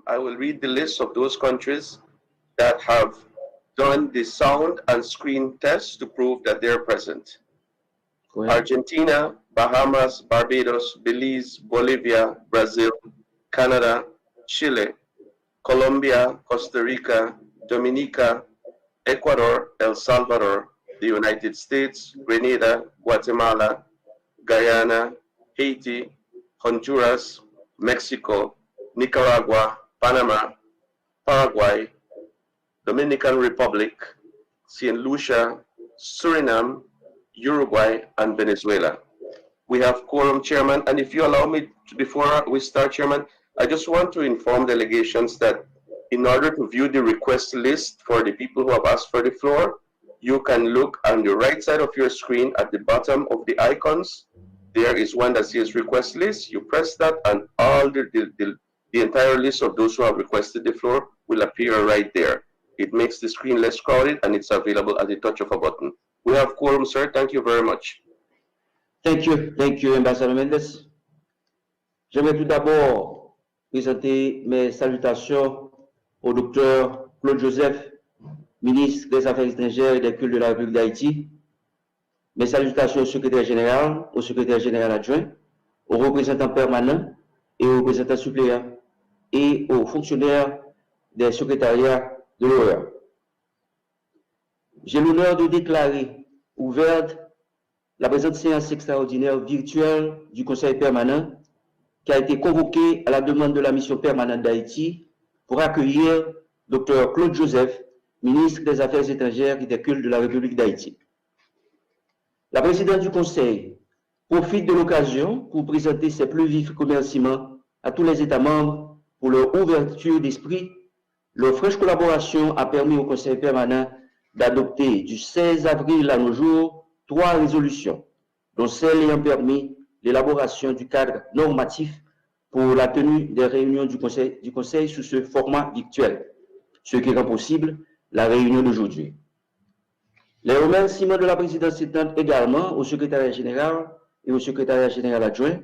I will read the list of those countries that have done the sound and screen tests to prove that they're present. Argentina, Bahamas, Barbados, Belize, Bolivia, Brazil, Canada, Chile, Colombia, Costa Rica, Dominica, Ecuador, El Salvador, the United States, Grenada, Guatemala, Guyana, Haiti, Honduras, Mexico, Nicaragua, Panama, Paraguay, Dominican Republic, St. Lucia, Suriname, Uruguay, and Venezuela. We have quorum, Chairman, and if you allow me, before we start, Chairman, I just want to inform delegations that in order to view the request list for the people who have asked for the floor, you can look on the right side of your screen at the bottom of the icons. There is one that says request list. You press that and all the entire list of those who have requested the floor will appear right there. It makes the screen less crowded and it's available at the touch of a button. We have quorum, sir. Thank you very much. Thank you, Ambassador Mendes. J'aimerais tout d'abord présenter mes salutations au docteur Claude Joseph, ministre des Affaires étrangères et des Cultes de la République d'Haïti. Mes salutations au secrétaire général adjoint, aux représentants permanents et aux représentants suppléants et aux fonctionnaires des secrétariats de l'OEA. J'ai l'honneur de déclarer ouverte la présente séance extraordinaire virtuelle du Conseil permanent qui a été convoquée à la demande de la mission permanente d'Haïti pour accueillir Dr Claude Joseph, ministre des Affaires étrangères et des Cultes de la République d'Haïti. La présidente du Conseil profite de l'occasion pour présenter ses plus vifs remerciements à tous les États membres pour leur ouverture d'esprit. Leur fraîche collaboration a permis au Conseil permanent d'adopter du 16 avril à nos jours 3 résolutions, dont celle ayant permis l'élaboration du cadre normatif pour la tenue des réunions du Conseil sous ce format virtuel, ce qui rend possible la réunion d'aujourd'hui. Les remerciements de la présidence s'étendent également au secrétariat général et au secrétariat général adjoint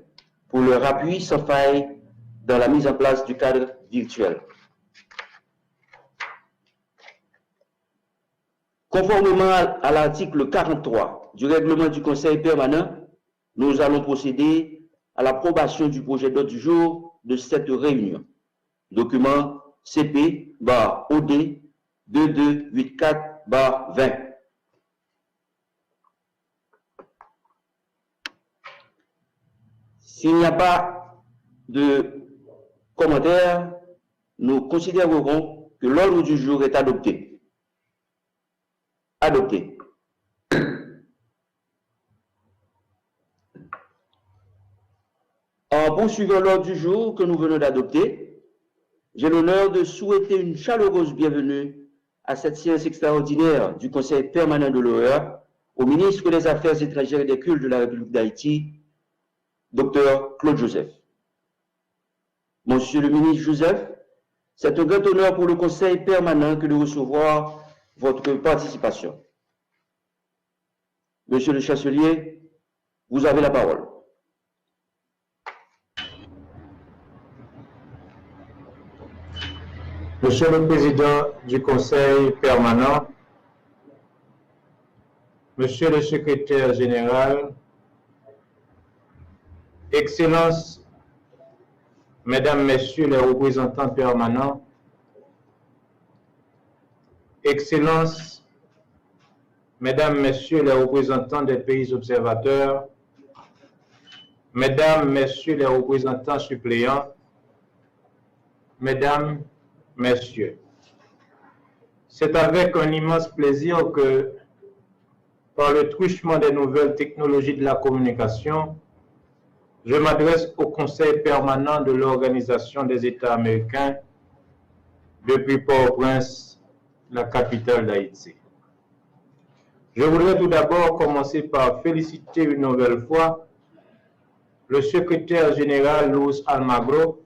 pour leur appui sans faille dans la mise en place du cadre virtuel. Conformément à l'article 43 du règlement du Conseil permanent, nous allons procéder à l'approbation du projet d'ordre du jour de cette réunion. Document CP/OD 2284/20. S'il n'y a pas de commentaires, nous considérerons que l'ordre du jour est adopté. Adopté. En poursuivant l'ordre du jour que nous venons d'adopter, j'ai l'honneur de souhaiter une chaleureuse bienvenue à cette séance extraordinaire du Conseil permanent de l'OEA au ministre des Affaires étrangères et des Cultes de la République d'Haïti, Dr Claude Joseph. Monsieur le ministre Joseph, c'est un grand honneur pour le Conseil permanent que de recevoir votre participation. Monsieur le chancelier, vous avez la parole. Monsieur le Président du Conseil permanent, Monsieur le Secrétaire général, Excellences, Mesdames, Messieurs les représentants permanents, Excellences, Mesdames, Messieurs les représentants des pays observateurs, Mesdames, Messieurs les représentants suppléants, Mesdames, Messieurs, c'est avec un immense plaisir que, par le truchement des nouvelles technologies de la communication, je m'adresse au Conseil permanent de l'Organisation des États américains depuis Port-au-Prince, la capitale d'Haïti. Je voudrais tout d'abord commencer par féliciter une nouvelle fois le secrétaire général Luis Almagro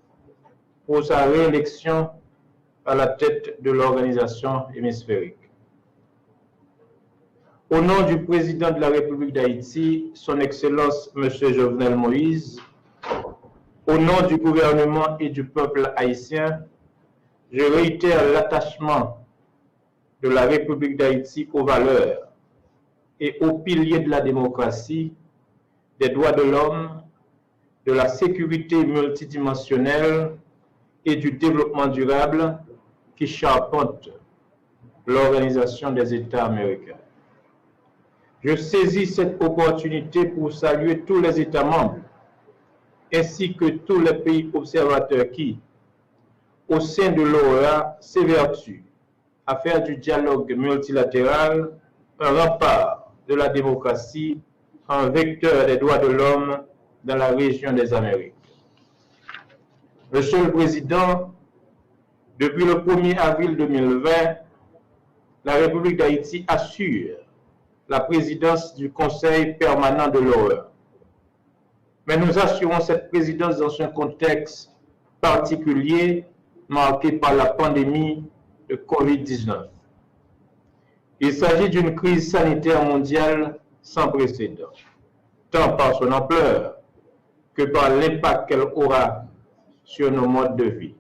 pour sa réélection à la tête de l'organisation hémisphérique. Au nom du président de la République d'Haïti, son Excellence M. Jovenel Moïse, au nom du gouvernement et du peuple haïtien, je réitère l'attachement de la République d'Haïti aux valeurs et aux piliers de la démocratie, des droits de l'homme, de la sécurité multidimensionnelle et du développement durable qui charpentent l'Organisation des États américains. Je saisis cette opportunité pour saluer tous les États membres ainsi que tous les pays observateurs qui, au sein de l'OEA, s'évertuent à faire du dialogue multilatéral un rempart de la démocratie, un vecteur des droits de l'homme dans la région des Amériques. Monsieur le Président, depuis le 1er avril 2020, la République d'Haïti assure la présidence du Conseil permanent de l'OEA. Mais nous assurons cette présidence dans un contexte particulier marqué par la pandémie de COVID-19. Il s'agit d'une crise sanitaire mondiale sans précédent, tant par son ampleur que par l'impact qu'elle aura sur nos modes de vie.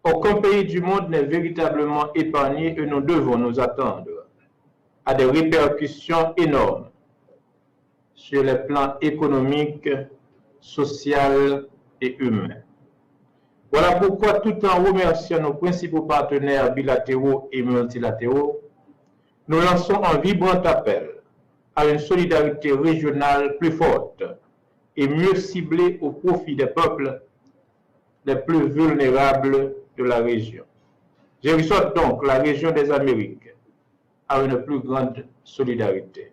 Aucun pays du monde n'est véritablement épargné et nous devons nous attendre à des répercussions énormes sur les plans économiques, social et humain. Voilà pourquoi, tout en remerciant nos principaux partenaires bilatéraux et multilatéraux, nous lançons un vibrant appel à une solidarité régionale plus forte et mieux ciblée au profit des peuples les plus vulnérables de la région. J'exhorte donc la région des Amériques à une plus grande solidarité.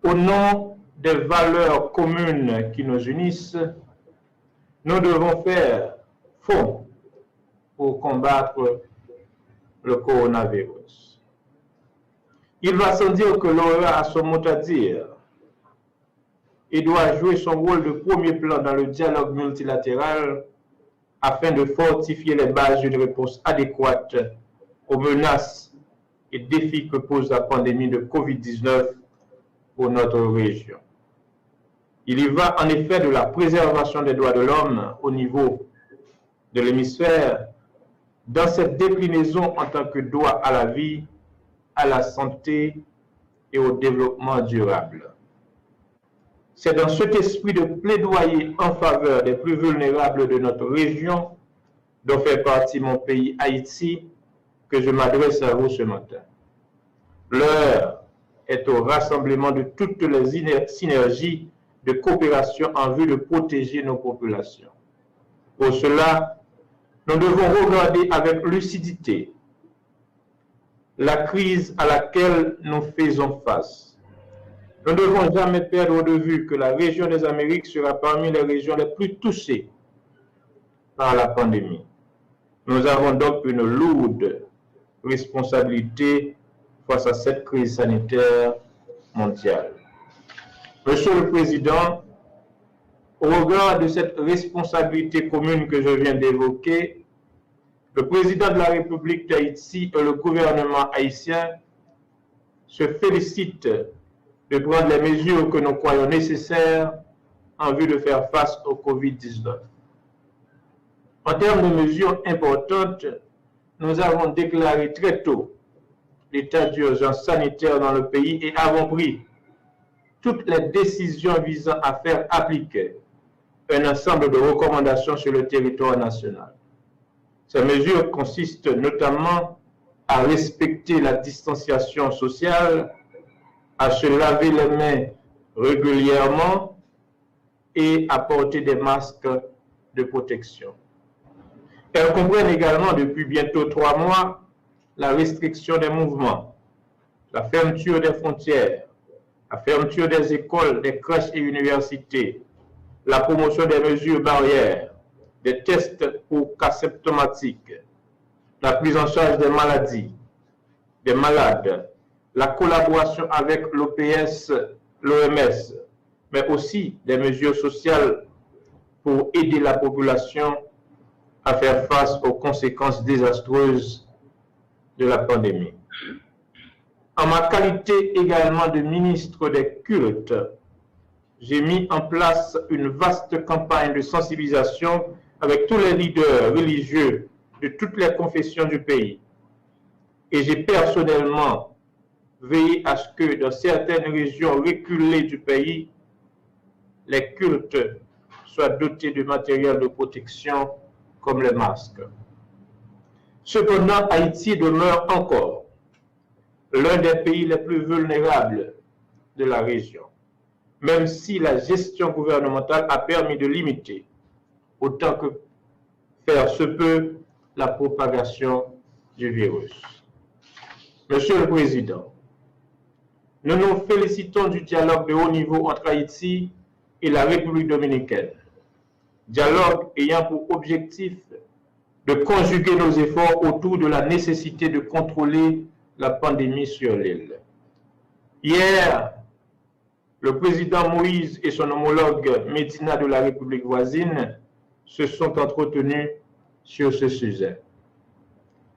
Au nom des valeurs communes qui nous unissent, nous devons faire fond pour combattre le coronavirus. Il va sans dire que l'OEA a son mot à dire et doit jouer son rôle de premier plan dans le dialogue multilatéral afin de fortifier les bases d'une réponse adéquate aux menaces et défis que pose la pandémie de COVID-19 pour notre région. Il y va en effet de la préservation des droits de l'homme au niveau de l'hémisphère, dans cette déclinaison en tant que droit à la vie, à la santé et au développement durable. C'est dans cet esprit de plaidoyer en faveur des plus vulnérables de notre région, dont fait partie mon pays Haïti, que je m'adresse à vous ce matin. L'heure est au rassemblement de toutes les synergies de coopération en vue de protéger nos populations. Pour cela, nous devons regarder avec lucidité la crise à laquelle nous faisons face. Nous ne devons jamais perdre de vue que la région des Amériques sera parmi les régions les plus touchées par la pandémie. Nous avons donc une lourde responsabilité face à cette crise sanitaire mondiale. Monsieur le Président, au regard de cette responsabilité commune que je viens d'évoquer, le président de la République d'Haïti et le gouvernement haïtien se félicitent de prendre les mesures que nous croyons nécessaires en vue de faire face au COVID-19. En termes de mesures importantes, nous avons déclaré très tôt l'état d'urgence sanitaire dans le pays et avons pris toutes les décisions visant à faire appliquer un ensemble de recommandations sur le territoire national. Ces mesures consistent notamment à respecter la distanciation sociale, à se laver les mains régulièrement et à porter des masques de protection. Elles comprennent également depuis bientôt 3 mois la restriction des mouvements, la fermeture des frontières, la fermeture des écoles, des crèches et universités, la promotion des mesures barrières, des tests pour cas symptomatiques, la prise en charge des maladies, des malades, la collaboration avec l'OPS, l'OMS, mais aussi des mesures sociales pour aider la population à faire face aux conséquences désastreuses de la pandémie. En ma qualité également de ministre des cultes, j'ai mis en place une vaste campagne de sensibilisation avec tous les leaders religieux de toutes les confessions du pays. Et j'ai personnellement veillé à ce que dans certaines régions reculées du pays, les cultes soient dotés de matériel de protection comme les masques. Cependant, Haïti demeure encore l'un des pays les plus vulnérables de la région, même si la gestion gouvernementale a permis de limiter, autant que faire se peut, la propagation du virus. Monsieur le Président, nous nous félicitons du dialogue de haut niveau entre Haïti et la République dominicaine. Dialogue ayant pour objectif de conjuguer nos efforts autour de la nécessité de contrôler la pandémie sur l'île. Hier, le président Moïse et son homologue Medina de la République voisine se sont entretenus sur ce sujet.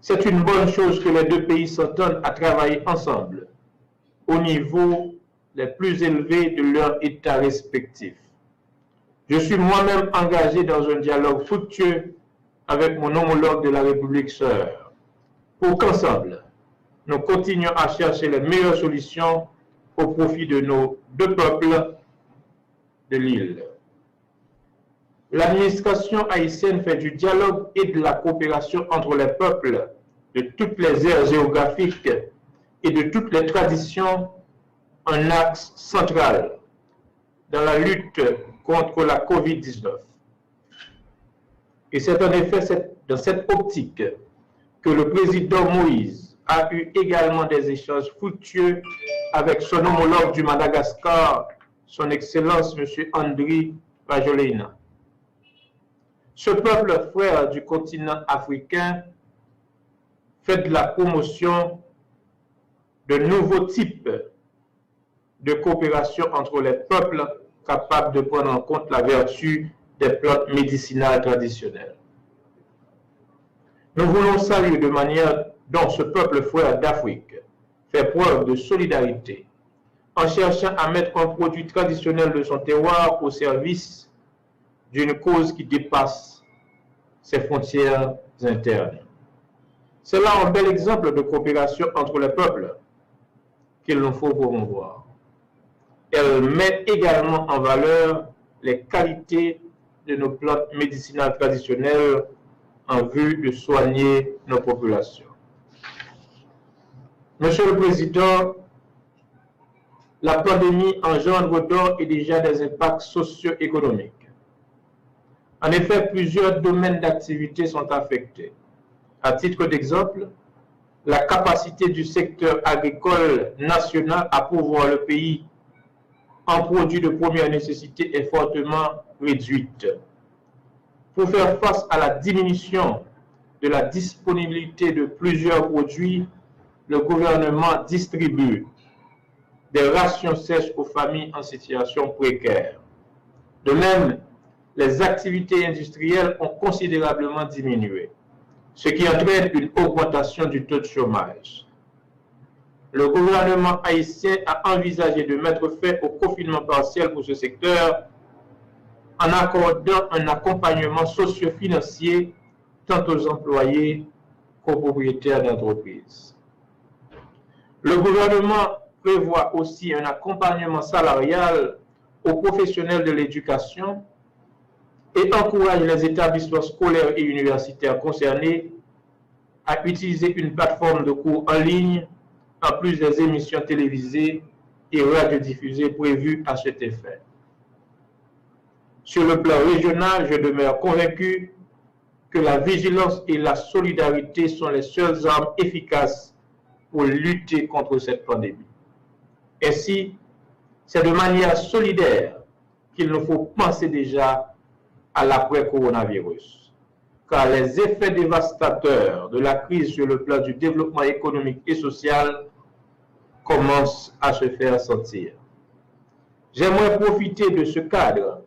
C'est une bonne chose que les deux pays s'entendent à travailler ensemble au niveau les plus élevés de leur État respectif. Je suis moi-même engagé dans un dialogue fructueux avec mon homologue de la République sœur, pour qu'ensemble, nous continuions à chercher les meilleures solutions au profit de nos deux peuples de l'île. L'administration haïtienne fait du dialogue et de la coopération entre les peuples de toutes les aires géographiques et de toutes les traditions un axe central dans la lutte contre la COVID-19. Et c'est en effet dans cette optique que le président Moïse a eu également des échanges fructueux avec son homologue du Madagascar, son Excellence M. Andry Rajoelina. Ce peuple frère du continent africain fait de la promotion de nouveaux types de coopération entre les peuples capables de prendre en compte la vertu des plantes médicinales traditionnelles. Nous voulons saluer de manière dont ce peuple frère d'Afrique fait preuve de solidarité en cherchant à mettre un produit traditionnel de son terroir au service d'une cause qui dépasse ses frontières internes. C'est là un bel exemple de coopération entre les peuples qu'il nous faut promouvoir. Elle met également en valeur les qualités de nos plantes médicinales traditionnelles en vue de soigner nos populations. Monsieur le Président, la pandémie engendre donc et déjà des impacts socio-économiques. En effet, plusieurs domaines d'activité sont affectés. À titre d'exemple, la capacité du secteur agricole national à pourvoir le pays en produits de première nécessité est fortement réduite. Pour faire face à la diminution de la disponibilité de plusieurs produits, le gouvernement distribue des rations sèches aux familles en situation précaire. De même, les activités industrielles ont considérablement diminué, ce qui entraîne une augmentation du taux de chômage. Le gouvernement haïtien a envisagé de mettre fin au confinement partiel pour ce secteur en accordant un accompagnement socio-financier tant aux employés qu'aux propriétaires d'entreprises. Le gouvernement prévoit aussi un accompagnement salarial aux professionnels de l'éducation et encourage les établissements scolaires et universitaires concernés à utiliser une plateforme de cours en ligne en plus des émissions télévisées et radiodiffusées prévues à cet effet. Sur le plan régional, je demeure convaincu que la vigilance et la solidarité sont les seules armes efficaces pour lutter contre cette pandémie. Ainsi, c'est de manière solidaire qu'il nous faut penser déjà à l'après-coronavirus, car les effets dévastateurs de la crise sur le plan du développement économique et social commencent à se faire sentir. J'aimerais profiter de ce cadre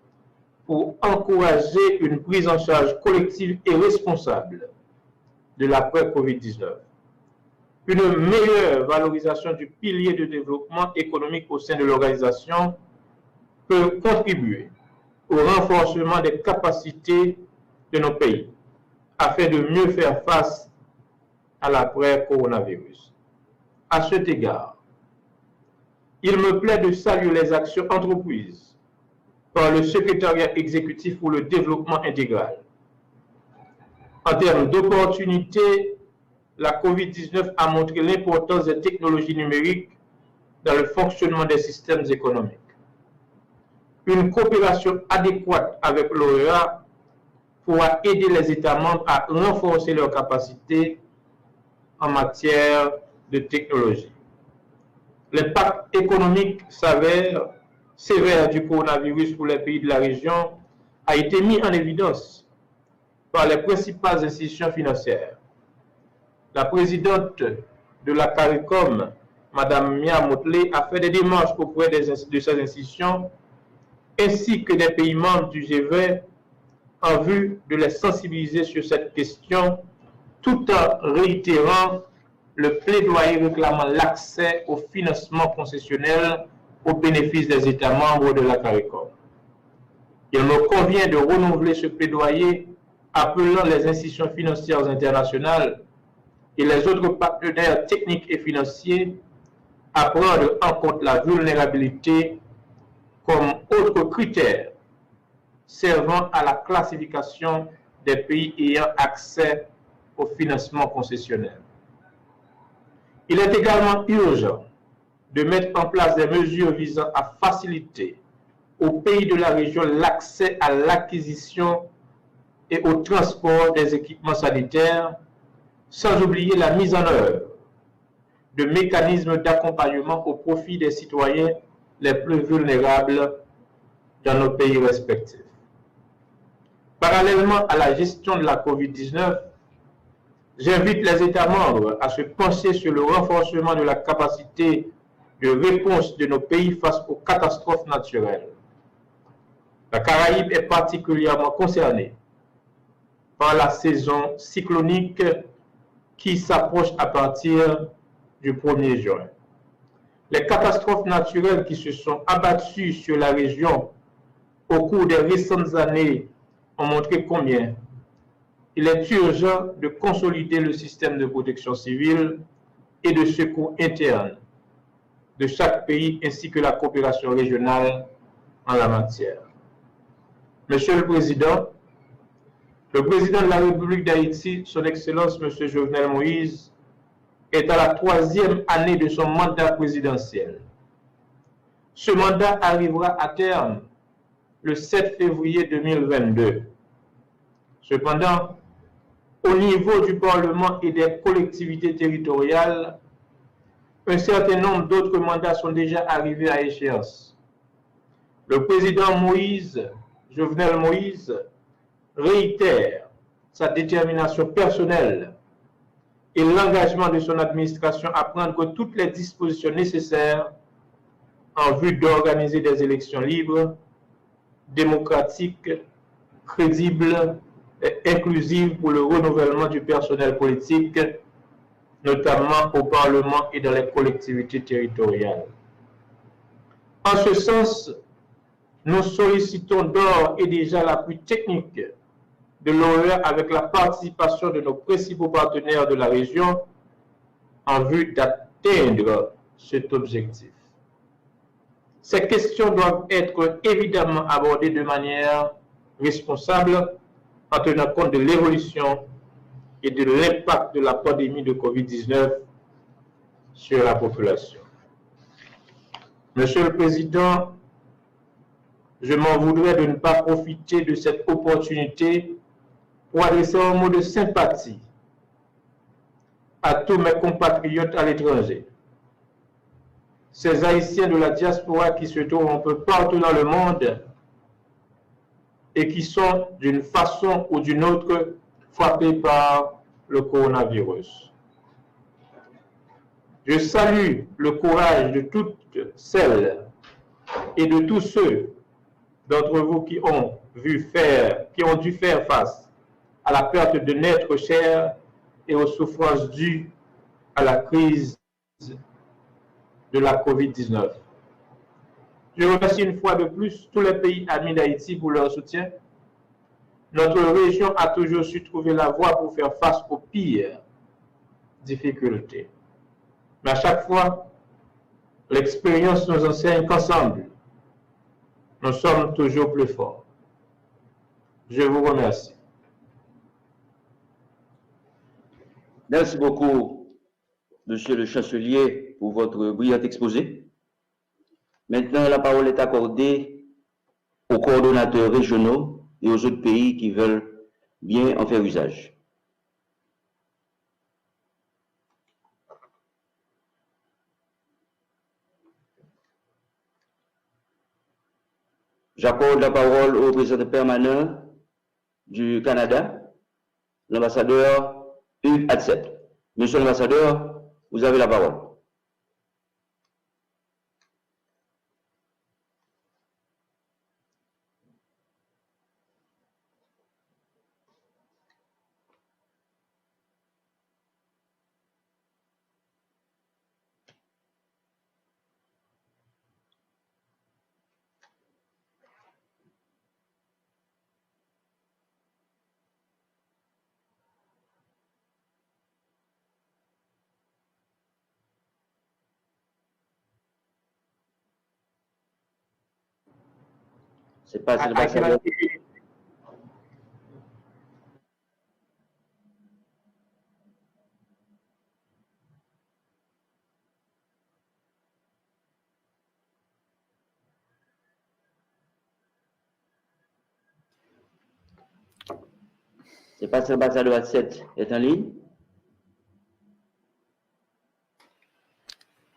pour encourager une prise en charge collective et responsable de l'après-Covid-19. Une meilleure valorisation du pilier de développement économique au sein de l'organisation peut contribuer au renforcement des capacités de nos pays afin de mieux faire face à l'après-coronavirus. À cet égard, il me plaît de saluer les actions entreprises par le secrétariat exécutif pour le développement intégral. En termes d'opportunités, la COVID-19 a montré l'importance des technologies numériques dans le fonctionnement des systèmes économiques. Une coopération adéquate avec l'OEA pourra aider les États membres à renforcer leurs capacités en matière de technologie. L'impact économique sévère du coronavirus pour les pays de la région a été mis en évidence par les principales institutions financières. La présidente de la CARICOM, Mme Mia Motley, a fait des démarches auprès de ces institutions ainsi que des pays membres du G20 en vue de les sensibiliser sur cette question, tout en réitérant le plaidoyer réclamant l'accès au financement concessionnel au bénéfice des États membres de la CARICOM. Il me convient de renouveler ce plaidoyer appelant les institutions financières internationales et les autres partenaires techniques et financiers à prendre en compte la vulnérabilité comme autre critère servant à la classification des pays ayant accès au financement concessionnel. Il est également urgent de mettre en place des mesures visant à faciliter aux pays de la région l'accès à l'acquisition et au transport des équipements sanitaires, sans oublier la mise en œuvre de mécanismes d'accompagnement au profit des citoyens les plus vulnérables dans nos pays respectifs. Parallèlement à la gestion de la COVID-19, j'invite les États membres à se pencher sur le renforcement de la capacité de réponse de nos pays face aux catastrophes naturelles. La Caraïbe est particulièrement concernée par la saison cyclonique qui s'approche à partir du 1er juin. Les catastrophes naturelles qui se sont abattues sur la région au cours des récentes années ont montré combien il est urgent de consolider le système de protection civile et de secours interne de chaque pays ainsi que la coopération régionale en la matière. Monsieur le Président de la République d'Haïti, Son Excellence M. Jovenel Moïse, est à la 3e année de son mandat présidentiel. Ce mandat arrivera à terme le 7 février 2022. Cependant, au niveau du Parlement et des collectivités territoriales, un certain nombre d'autres mandats sont déjà arrivés à échéance. Le président Jovenel Moïse, réitère sa détermination personnelle et l'engagement de son administration à prendre toutes les dispositions nécessaires en vue d'organiser des élections libres, démocratiques, crédibles et inclusives pour le renouvellement du personnel politique, notamment au Parlement et dans les collectivités territoriales. En ce sens, nous sollicitons d'ores et déjà l'appui technique de l'OEA avec la participation de nos principaux partenaires de la région en vue d'atteindre cet objectif. Ces questions doivent être évidemment abordées de manière responsable en tenant compte de l'évolution et de l'impact de la pandémie de COVID-19 sur la population. Monsieur le Président, je m'en voudrais de ne pas profiter de cette opportunité pour adresser un mot de sympathie à tous mes compatriotes à l'étranger, ces Haïtiens de la diaspora qui se trouvent un peu partout dans le monde et qui sont d'une façon ou d'une autre frappés par le coronavirus. Je salue le courage de toutes celles et de tous ceux d'entre vous qui ont dû faire face à la perte de n'êtres chers et aux souffrances dues à la crise de la COVID-19. Je remercie une fois de plus tous les pays amis d'Haïti pour leur soutien. notre région a toujours su trouver la voie pour faire face aux pires difficultés. Mais à chaque fois, l'expérience nous enseigne qu'ensemble, nous sommes toujours plus forts. Je vous remercie. Merci beaucoup, Monsieur le Chancelier, pour votre brillant exposé. Maintenant, la parole est accordée aux coordonnateurs régionaux et aux autres pays qui veulent bien en faire usage. J'accorde la parole au représentant permanent du Canada, l'ambassadeur Hugues Hatsett. Monsieur l'ambassadeur, vous avez la parole. C'est pas l'ambassadeur. C'est pas l'ambassadeur Hatsett est en ligne.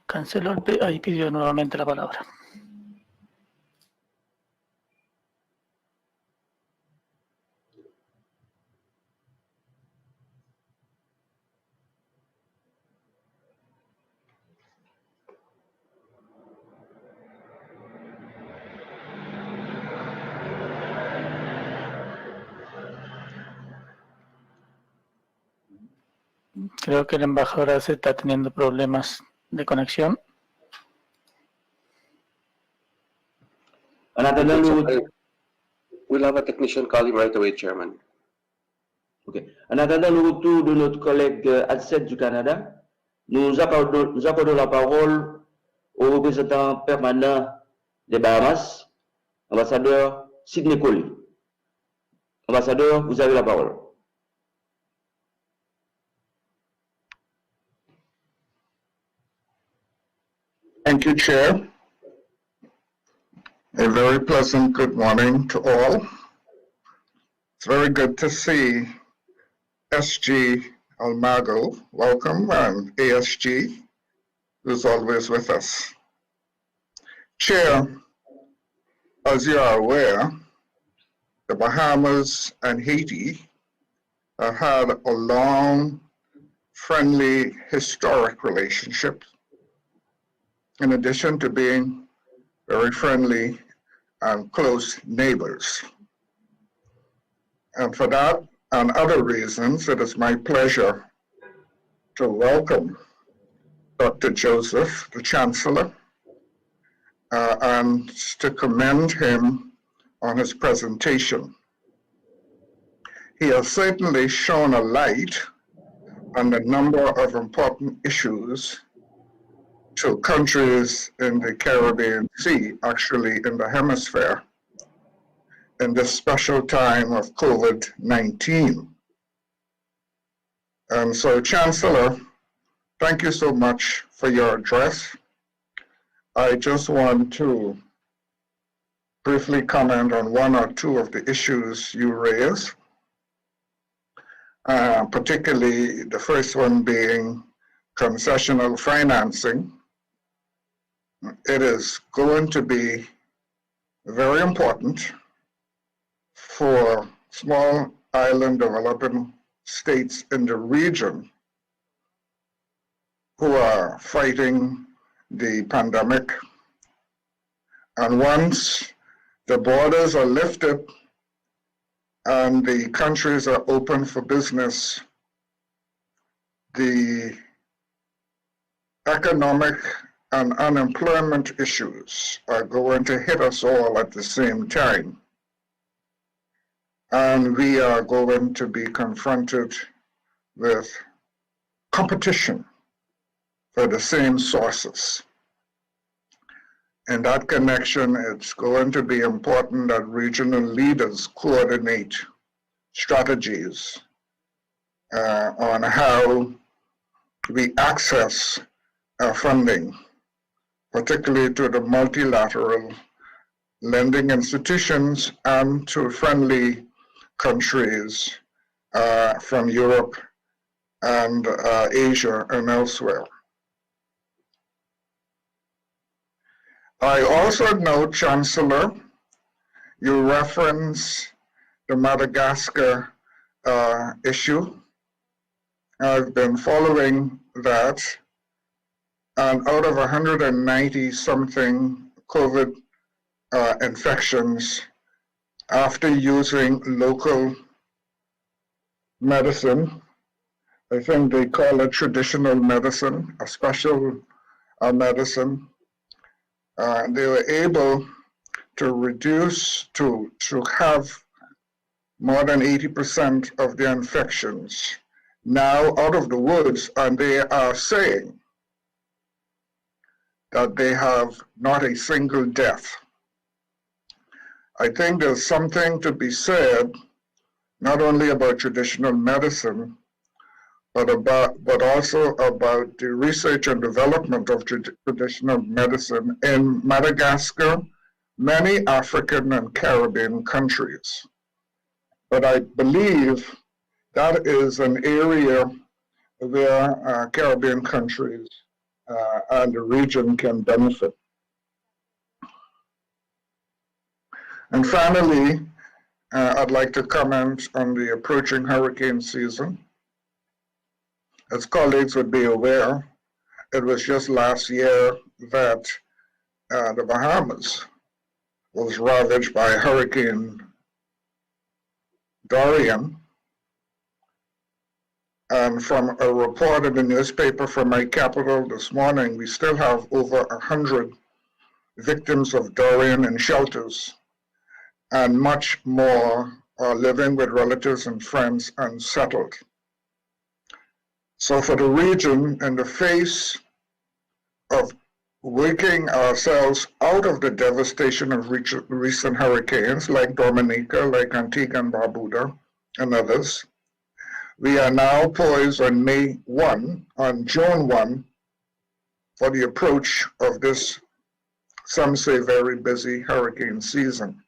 Canceló ahí pidió nuevamente la palabra. Creo que el embajador se está teniendo problemas de conexión. En attendant We'll have a technician call him right away, Chairman. Okay. En attendant le retour de notre collègue Hatsett du Canada, nous accordons la parole au représentant permanent des Bahamas, ambassadeur Sidney Coley. Ambassadeur, vous avez la parole. Thank you, Chair. A very pleasant good morning to all. It's very good to see SG Almago, welcome, and ASG, who's always with us. Chair, as you are aware, the Bahamas and Haiti have had a long, friendly, historic relationship, in addition to being very friendly and close neighbors. And for that and other reasons, it is my pleasure to welcome Dr. Joseph, the Chancellor, and to commend him on his presentation. He has certainly shone a light on a number of important issues to countries in the Caribbean Sea, actually in the hemisphere, in this special time of COVID-19. And so, Chancellor, thank you so much for your address. I just want to briefly comment on one or two of the issues you raised, particularly the first one being concessional financing. It is going to be very important for small island developing states in the region who are fighting the pandemic. And once the borders are lifted and the countries are open for business, the economic and unemployment issues are going to hit us all at the same time. and we are going to be confronted with competition for the same sources. In that connection, it's going to be important that regional leaders coordinate strategies on how we access funding, particularly to the multilateral lending institutions and to friendly countries from Europe and Asia and elsewhere. I also note, Chancellor, you reference the Madagascar issue. I've been following that, and out of 190 something COVID infections, after using local medicine, I think they call it traditional medicine, a special medicine, they were able to reduce, to have more than 80% of the infections now out of the woods, and they are saying that they have not a single death. I think there's something to be said, not only about traditional medicine, but also about the research and development of traditional medicine in Madagascar, many African and Caribbean countries. But I believe that is an area where Caribbean countries and the region can benefit. And finally, I'd like to comment on the approaching hurricane season. As colleagues would be aware, it was just last year that the Bahamas was ravaged by Hurricane Dorian. And from a report in the newspaper from my capital this morning, we still have over 100 victims of Dorian in shelters, and much more are living with relatives and friends unsettled. So for the region, in the face of working ourselves out of the devastation of recent hurricanes like Dominica, like Antigua and Barbuda, and others, we are now poised on June 1, for the approach of this, some say, very busy hurricane season.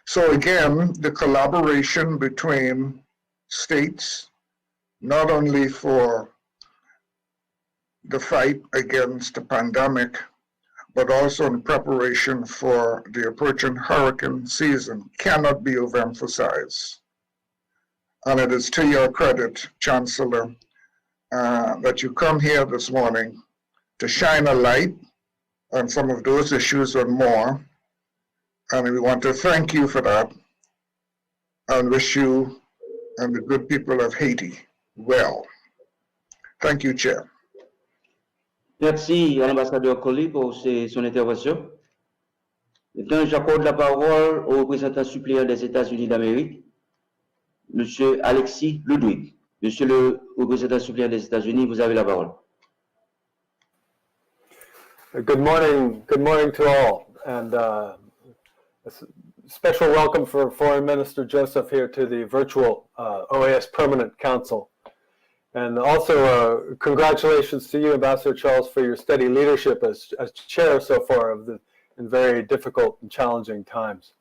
So again, the collaboration between states, not only for the fight against the pandemic, but also in preparation for the approaching hurricane season, cannot be overemphasized. And it is to your credit, Chancellor, that you come here this morning to shine a light on some of those issues and more. And we want to thank you for that and wish you and the good people of Haiti well. Thank you, Chair. Merci à l'ambassadeur Colli pour son intervention. Maintenant, j'accorde la parole au représentant suppléant des États-Unis d'Amérique, Monsieur Alexis Ludwig. Monsieur le représentant suppléant des États-Unis, vous avez la parole. Good morning to all, and a special welcome for Foreign Minister Joseph here to the virtual OAS Permanent Council. And also congratulations to you, Ambassador Charles, for your steady leadership as chair so far in very difficult and challenging times.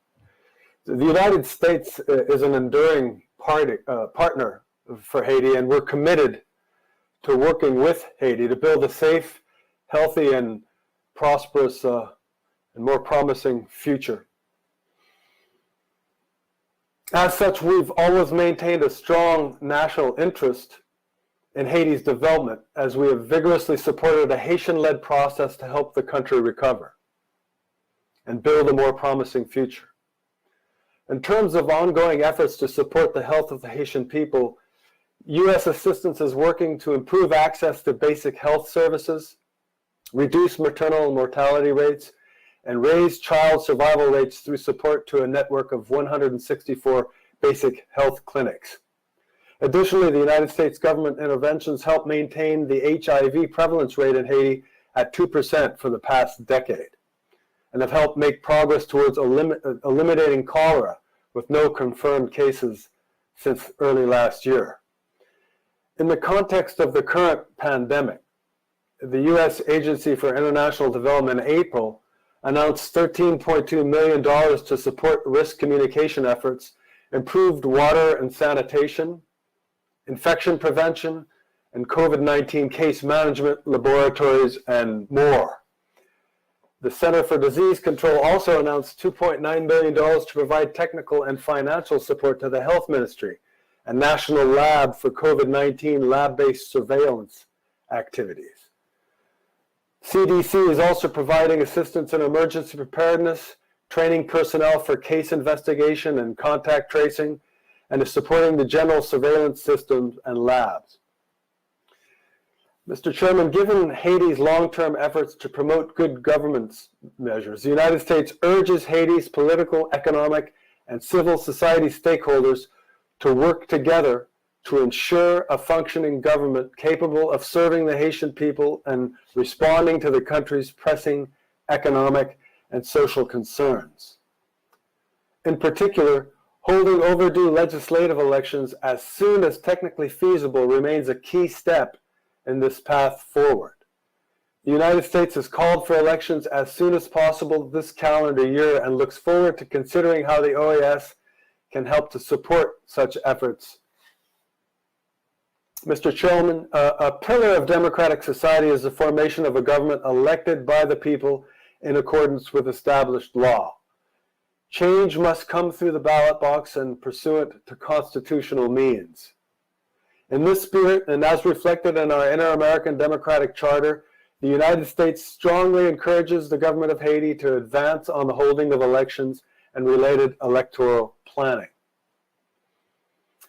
The United States is an enduring partner for Haiti, and we're committed to working with Haiti to build a safe, healthy, and prosperous and more promising future. As such, we've always maintained a strong national interest in Haiti's development, as we have vigorously supported a Haitian-led process to help the country recover and build a more promising future. In terms of ongoing efforts to support the health of the Haitian people, U.S. assistance is working to improve access to basic health services, reduce maternal mortality rates, and raise child survival rates through support to a network of 164 basic health clinics. Additionally, the United States government interventions help maintain the HIV prevalence rate in Haiti at 2% for the past decade, and have helped make progress towards eliminating cholera with no confirmed cases since early last year. In the context of the current pandemic, the U.S. Agency for International Development in April announced $13.2 million to support risk communication efforts, improved water and sanitation, infection prevention, and COVID-19 case management laboratories, and more. The Center for Disease Control also announced $2.9 million to provide technical and financial support to the Health Ministry and National Lab for COVID-19 lab-based surveillance activities. CDC is also providing assistance in emergency preparedness, training personnel for case investigation and contact tracing, and is supporting the general surveillance systems and labs. Mr. Chairman, given Haiti's long-term efforts to promote good governance measures, the United States urges Haiti's political, economic, and civil society stakeholders to work together to ensure a functioning government capable of serving the Haitian people and responding to the country's pressing economic and social concerns. In particular, holding overdue legislative elections as soon as technically feasible remains a key step in this path forward. The United States has called for elections as soon as possible this calendar year and looks forward to considering how the OAS can help to support such efforts. Mr. Chairman, a pillar of democratic society is the formation of a government elected by the people in accordance with established law. Change must come through the ballot box and pursuant to constitutional means. In this spirit, and as reflected in our Inter-American Democratic Charter, the United States strongly encourages the government of Haiti to advance on the holding of elections and related electoral planning.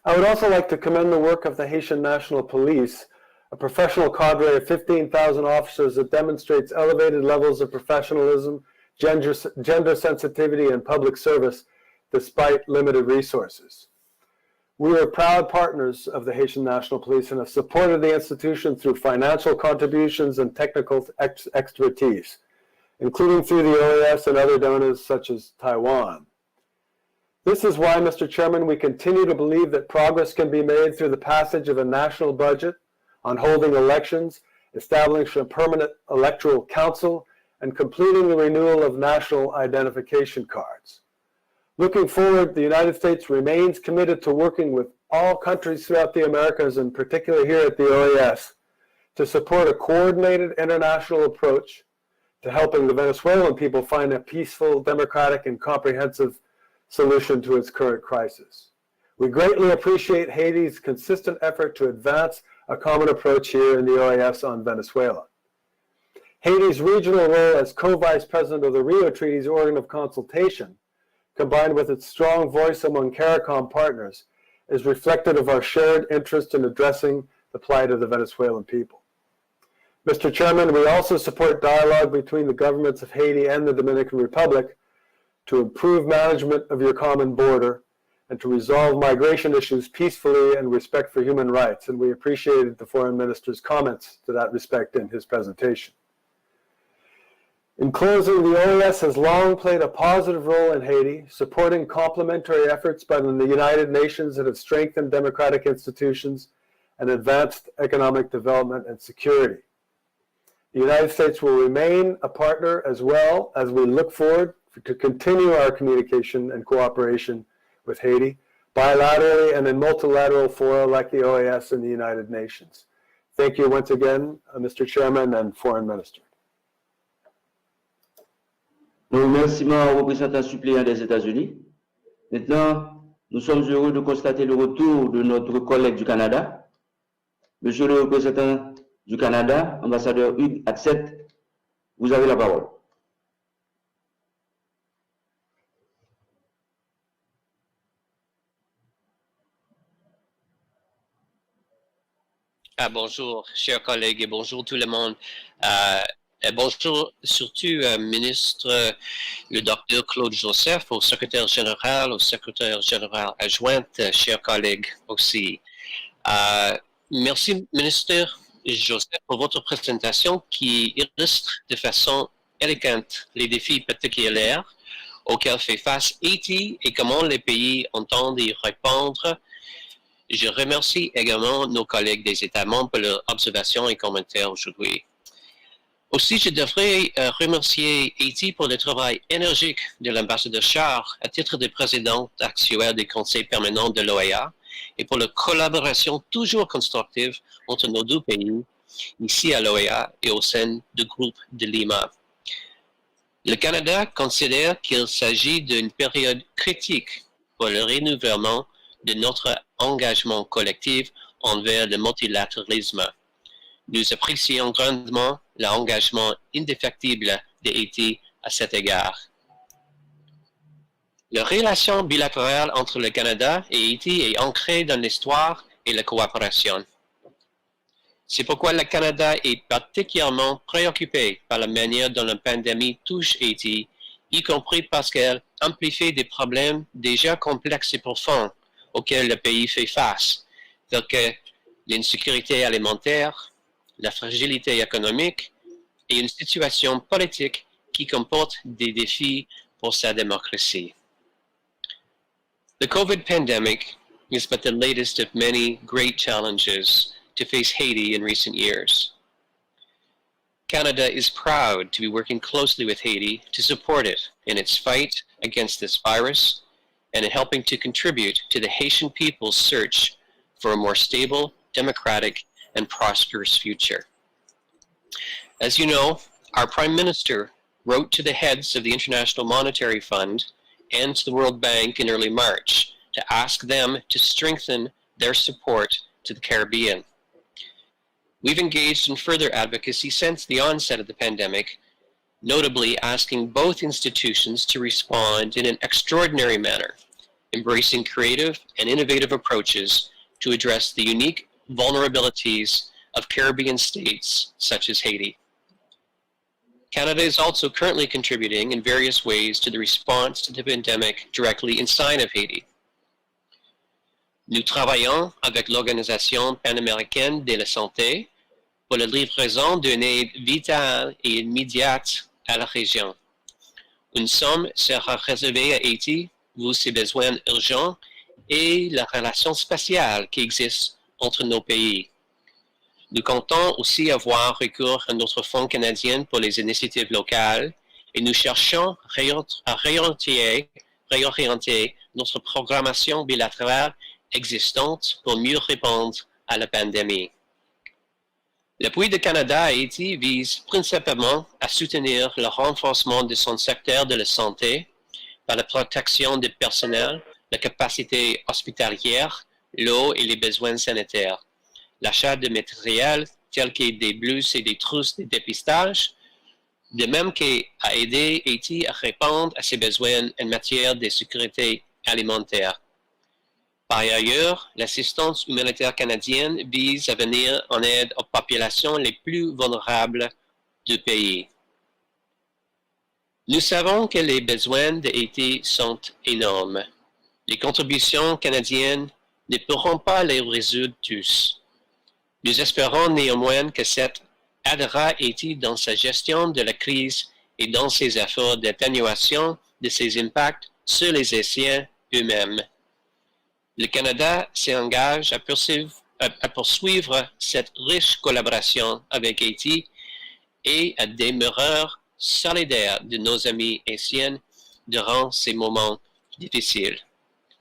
I would also like to commend the work of the Haitian National Police, a professional cadre of 15,000 officers that demonstrates elevated levels of professionalism, gender sensitivity, and public service despite limited resources. We are proud partners of the Haitian National Police and have supported the institution through financial contributions and technical expertise, including through the OAS and other donors such as Taiwan. This is why, Mr. Chairman, we continue to believe that progress can be made through the passage of a national budget on holding elections, establishing a permanent electoral council, and completing the renewal of national identification cards. Looking forward, the United States remains committed to working with all countries throughout the Americas, and particularly here at the OAS, to support a coordinated international approach to helping the Venezuelan people find a peaceful, democratic, and comprehensive solution to its current crisis. We greatly appreciate Haiti's consistent effort to advance a common approach here in the OAS on Venezuela. Haiti's regional role as co-vice president of the Rio Treaty's organ of consultation, combined with its strong voice among CARICOM partners, is reflective of our shared interest in addressing the plight of the Venezuelan people. Mr. Chairman, we also support dialogue between the governments of Haiti and the Dominican Republic to improve management of your common border and to resolve migration issues peacefully and respect for human rights. And we appreciated the Foreign Minister's comments to that respect in his presentation. In closing, the OAS has long played a positive role in Haiti, supporting complementary efforts by the United Nations that have strengthened democratic institutions and advanced economic development and security. The United States will remain a partner as well as we look forward to continue our communication and cooperation with Haiti, bilaterally and in multilateral fora like the OAS and the United Nations. Thank you once again, Mr. Chairman and Foreign Minister. Nos remerciements aux représentants suppléants des États-Unis. Maintenant, nous sommes heureux de constater le retour de notre collègue du Canada. Monsieur le représentant du Canada, ambassadeur Hugues Adsett, vous avez la parole. Bonjour, chers collègues, et bonjour tout le monde. Bonjour, surtout ministre, le docteur Claude Joseph, au secrétaire général adjointe, chers collègues aussi. Merci, ministre Joseph, pour votre présentation qui illustre de façon élégante les défis particuliers auxquels fait face Haïti et comment les pays entendent y répondre. Je remercie également nos collègues des États membres pour leurs observations et commentaires aujourd'hui. Aussi, je devrais remercier Haïti pour le travail énergique de l'ambassadeur Char à titre de président actuel du Conseil permanent de l'OEA et pour la collaboration toujours constructive entre nos deux pays, ici à l'OEA et au sein du groupe de Lima. Le Canada considère qu'il s'agit d'une période critique pour le renouvellement de notre engagement collectif envers le multilatéralisme. Nous apprécions grandement l'engagement indéfectible de Haïti à cet égard. La relation bilatérale entre le Canada et Haïti est ancrée dans l'histoire et la coopération. C'est pourquoi le Canada est particulièrement préoccupé par la manière dont la pandémie touche Haïti, y compris parce qu'elle amplifie des problèmes déjà complexes et profonds auxquels le pays fait face, tels que l'insécurité alimentaire, la fragilité économique et une situation politique qui comporte des défis pour sa démocratie. The COVID pandemic is but the latest of many great challenges to face Haiti in recent years. Canada is proud to be working closely with Haiti to support it in its fight against this virus and in helping to contribute to the Haitian people's search for a more stable, democratic, and prosperous future. As you know, our Prime Minister wrote to the heads of the International Monetary Fund and to the World Bank in early March to ask them to strengthen their support to the Caribbean. We've engaged in further advocacy since the onset of the pandemic, notably asking both institutions to respond in an extraordinary manner, embracing creative and innovative approaches to address the unique vulnerabilities of Caribbean states such as Haiti. Canada is also currently contributing in various ways to the response to the pandemic directly inside of Haiti. Nous travaillons avec l'Organisation panaméricaine de la santé pour la livraison d'une aide vitale et immédiate à la région. Une somme sera réservée à Haïti pour ses besoins urgents et la relation spatiale qui existe entre nos pays. Nous comptons aussi avoir recours à notre Fonds canadien pour les initiatives locales et nous cherchons à réorienter notre programmation bilatérale existante pour mieux répondre à la pandémie. L'appui du Canada à Haïti vise principalement à soutenir le renforcement de son secteur de la santé par la protection du personnel, la capacité hospitalière, l'eau et les besoins sanitaires, l'achat de matériel tels que des blouses et des trousses de dépistage, de même qu'à aider Haïti à répondre à ses besoins en matière de sécurité alimentaire. Par ailleurs, l'assistance humanitaire canadienne vise à venir en aide aux populations les plus vulnérables du pays. Nous savons que les besoins de Haïti sont énormes. Les contributions canadiennes ne pourront pas les résoudre tous. Nous espérons néanmoins que cette aidera Haïti dans sa gestion de la crise et dans ses efforts d'atténuation de ses impacts sur les Haïtiens eux-mêmes. Le Canada s'engage à poursuivre cette riche collaboration avec Haïti et à demeurer solidaire de nos amis haïtiens durant ces moments difficiles.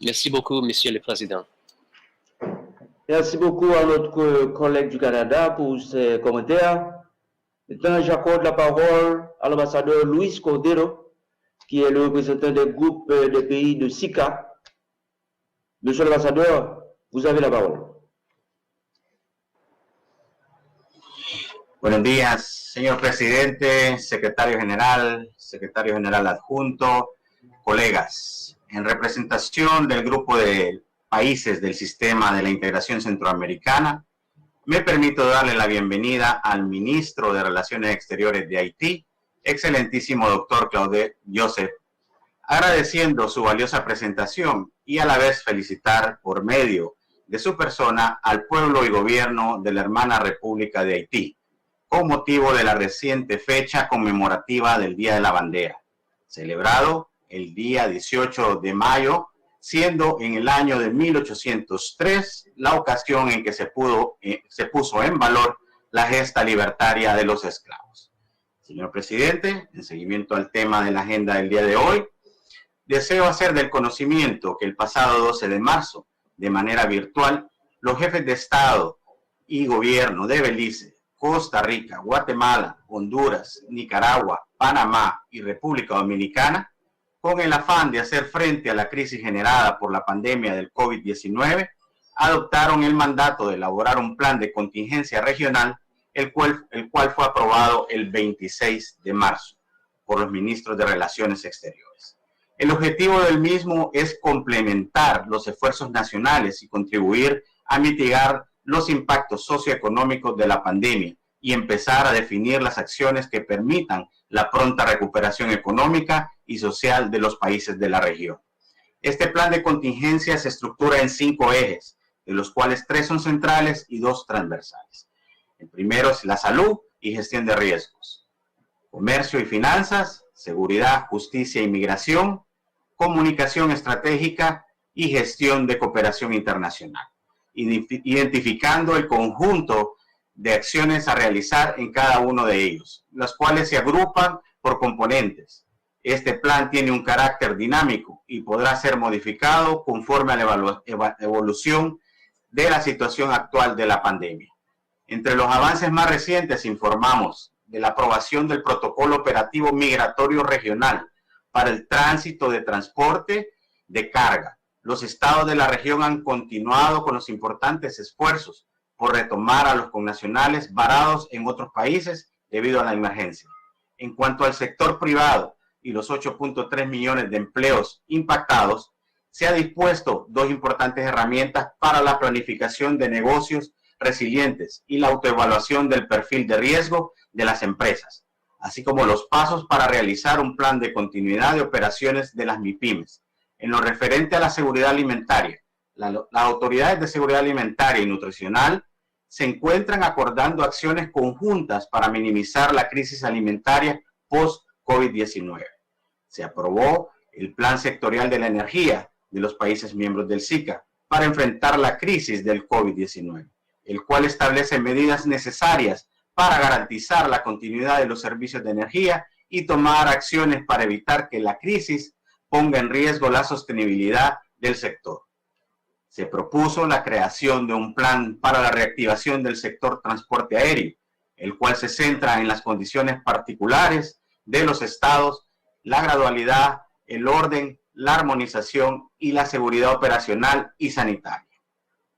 Merci beaucoup, Monsieur le Président. Merci beaucoup à notre collègue du Canada pour ses commentaires. Maintenant, j'accorde la parole à l'ambassadeur Luis Cordero, qui est le représentant des groupes des pays de SICA. Monsieur l'ambassadeur, vous avez la parole. Buenos días, señor presidente, secretario general adjunto, colegas. En representación del grupo de países del sistema de la integración centroamericana, me permito darle la bienvenida al ministro de Relaciones Exteriores de Haití, excelentísimo doctor Claude Joseph, agradeciendo su valiosa presentación y a la vez felicitar por medio de su persona al pueblo y gobierno de la hermana República de Haití, con motivo de la reciente fecha conmemorativa del Día de la Bandera, celebrado el día 18 de mayo, siendo en el año de 1803 la ocasión en que se puso en valor la gesta libertaria de los esclavos. Señor presidente, en seguimiento al tema de la agenda del día de hoy, deseo hacer del conocimiento que el pasado 12 de marzo, de manera virtual, los jefes de Estado y Gobierno de Belice, Costa Rica, Guatemala, Honduras, Nicaragua, Panamá y República Dominicana, con el afán de hacer frente a la crisis generada por la pandemia del COVID-19, adoptaron el mandato de elaborar un plan de contingencia regional, el cual fue aprobado el 26 de marzo por los ministros de Relaciones Exteriores. El objetivo del mismo es complementar los esfuerzos nacionales y contribuir a mitigar los impactos socioeconómicos de la pandemia y empezar a definir las acciones que permitan la pronta recuperación económica y social de los países de la región. Este plan de contingencia se estructura en 5 ejes, de los cuales 3 son centrales y 2 transversales. El primero es la salud y gestión de riesgos, comercio y finanzas, seguridad, justicia y migración, comunicación estratégica y gestión de cooperación internacional, identificando el conjunto de acciones a realizar en cada uno de ellos, las cuales se agrupan por componentes. Este plan tiene un carácter dinámico y podrá ser modificado conforme a la evolución de la situación actual de la pandemia. Entre los avances más recientes informamos de la aprobación del Protocolo Operativo Migratorio Regional para el tránsito de transporte de carga. Los estados de la región han continuado con los importantes esfuerzos por retomar a los connacionales varados en otros países debido a la emergencia. En cuanto al sector privado y los 8.3 millones de empleos impactados, se ha dispuesto 2 importantes herramientas para la planificación de negocios resilientes y la autoevaluación del perfil de riesgo de las empresas, así como los pasos para realizar un plan de continuidad de operaciones de las MIPYMES. En lo referente a la seguridad alimentaria, las autoridades de seguridad alimentaria y nutricional se encuentran acordando acciones conjuntas para minimizar la crisis alimentaria post-COVID-19. Se aprobó el Plan Sectorial de la Energía de los países miembros del SICA para enfrentar la crisis del COVID-19, el cual establece medidas necesarias para garantizar la continuidad de los servicios de energía y tomar acciones para evitar que la crisis ponga en riesgo la sostenibilidad del sector. Se propuso la creación de un plan para la reactivación del sector transporte aéreo, el cual se centra en las condiciones particulares de los estados, la gradualidad, el orden, la armonización y la seguridad operacional y sanitaria.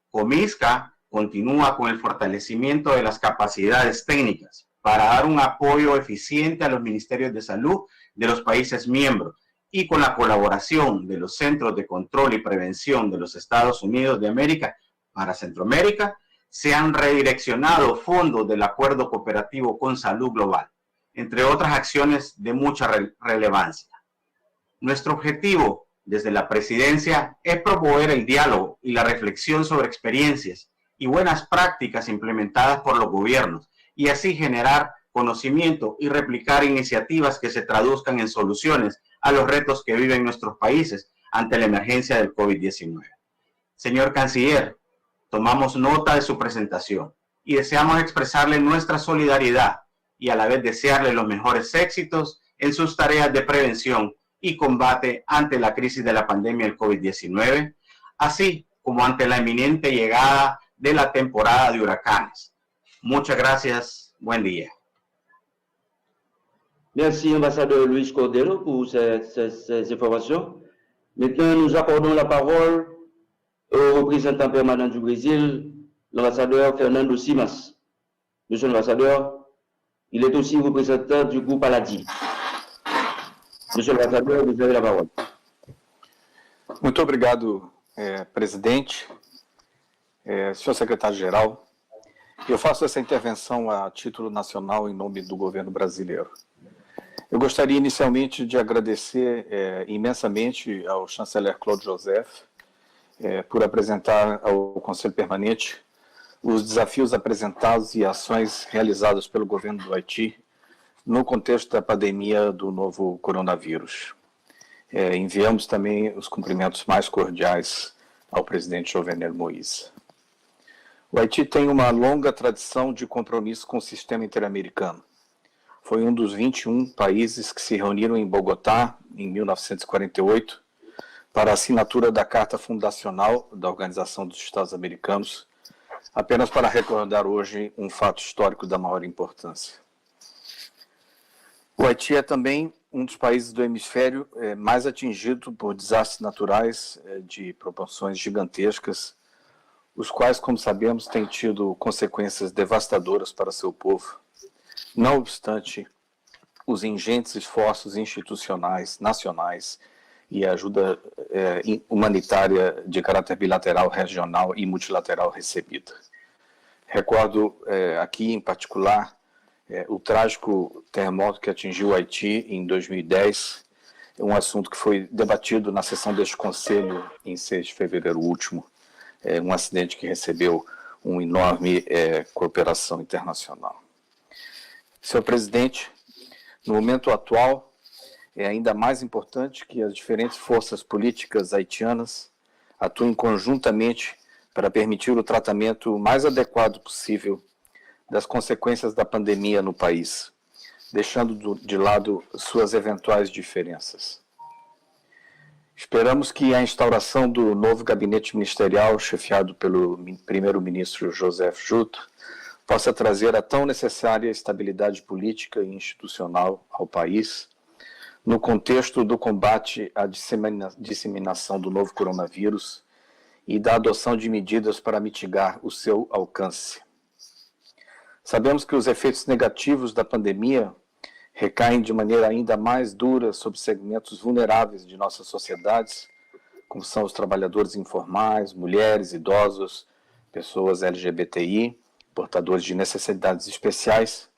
Comisca continúa con el fortalecimiento de las capacidades técnicas para dar un apoyo eficiente a los ministerios de salud de los países miembros y con la colaboración de los Centros de Control y Prevención de los Estados Unidos de América para Centroamérica, se han redireccionado fondos del Acuerdo Cooperativo con Salud Global, entre otras acciones de mucha relevancia. Nuestro objetivo desde la presidencia es promover el diálogo y la reflexión sobre experiencias y buenas prácticas implementadas por los gobiernos y así generar conocimiento y replicar iniciativas que se traduzcan en soluciones a los retos que viven nuestros países ante la emergencia del COVID-19. Señor Canciller, tomamos nota de su presentación y deseamos expresarle nuestra solidaridad y a la vez desearle los mejores éxitos en sus tareas de prevención y combate ante la crisis de la pandemia del COVID-19, así como ante la inminente llegada de la temporada de huracanes. Muchas gracias. Buen día. Merci, ambassadeur Luis Cordero, pour ces informations. Maintenant, nous accordons la parole au représentant permanent du Brésil, l'ambassadeur Fernando Simas. Monsieur l'ambassadeur, il est aussi représentant du groupe Aladi. Monsieur l'ambassadeur, vous avez la parole. Muito obrigado, presidente, senhor secretário-geral. Eu faço essa intervenção a título nacional em nome do governo brasileiro. Eu gostaria inicialmente de agradecer imensamente ao chanceler Claude Joseph por apresentar ao Conselho Permanente os desafios apresentados e ações realizadas pelo governo do Haiti no contexto da pandemia do novo coronavírus. Enviamos também os cumprimentos mais cordiais ao presidente Jovenel Moïse. O Haiti tem uma longa tradição de compromisso com o sistema interamericano. Foi um dos 21 países que se reuniram em Bogotá, em 1948, para a assinatura da Carta Fundacional da Organização dos Estados Americanos, apenas para recordar hoje um fato histórico da maior importância. O Haiti é também um dos países do hemisfério mais atingido por desastres naturais de proporções gigantescas, os quais, como sabemos, têm tido consequências devastadoras para seu povo. Não obstante os ingentes esforços institucionais, nacionais e a ajuda humanitária de caráter bilateral, regional e multilateral recebida. Recordo aqui, em particular, o trágico terremoto que atingiu o Haiti em 2010, um assunto que foi debatido na sessão deste Conselho em 6 de fevereiro último, um acidente que recebeu uma enorme cooperação internacional. Senhor Presidente, no momento atual, é ainda mais importante que as diferentes forças políticas haitianas atuem conjuntamente para permitir o tratamento mais adequado possível das consequências da pandemia no país, deixando de lado suas eventuais diferenças. Esperamos que a instauração do novo gabinete ministerial, chefiado pelo primeiro-ministro Joseph Juto, possa trazer a tão necessária estabilidade política e institucional ao país, no contexto do combate à disseminação do novo coronavírus e da adoção de medidas para mitigar o seu alcance. Sabemos que os efeitos negativos da pandemia recaem de maneira ainda mais dura sobre segmentos vulneráveis de nossas sociedades, como são os trabalhadores informais, mulheres, idosos, pessoas LGBTI, portadores de necessidades especiais,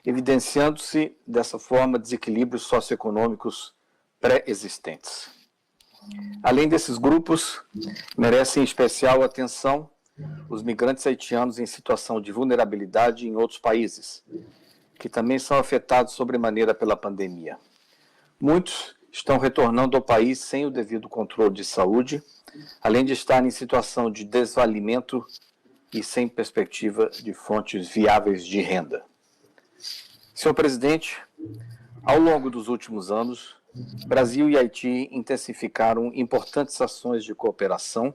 evidenciando-se dessa forma desequilíbrios socioeconômicos pré-existentes. Além desses grupos, merecem especial atenção os migrantes haitianos em situação de vulnerabilidade em outros países, que também são afetados sobremaneira pela pandemia. Muitos estão retornando ao país sem o devido controle de saúde, além de estar em situação de desvalimento e sem perspectiva de fontes viáveis de renda. Senhor Presidente, ao longo dos últimos anos, Brasil e Haiti intensificaram importantes ações de cooperação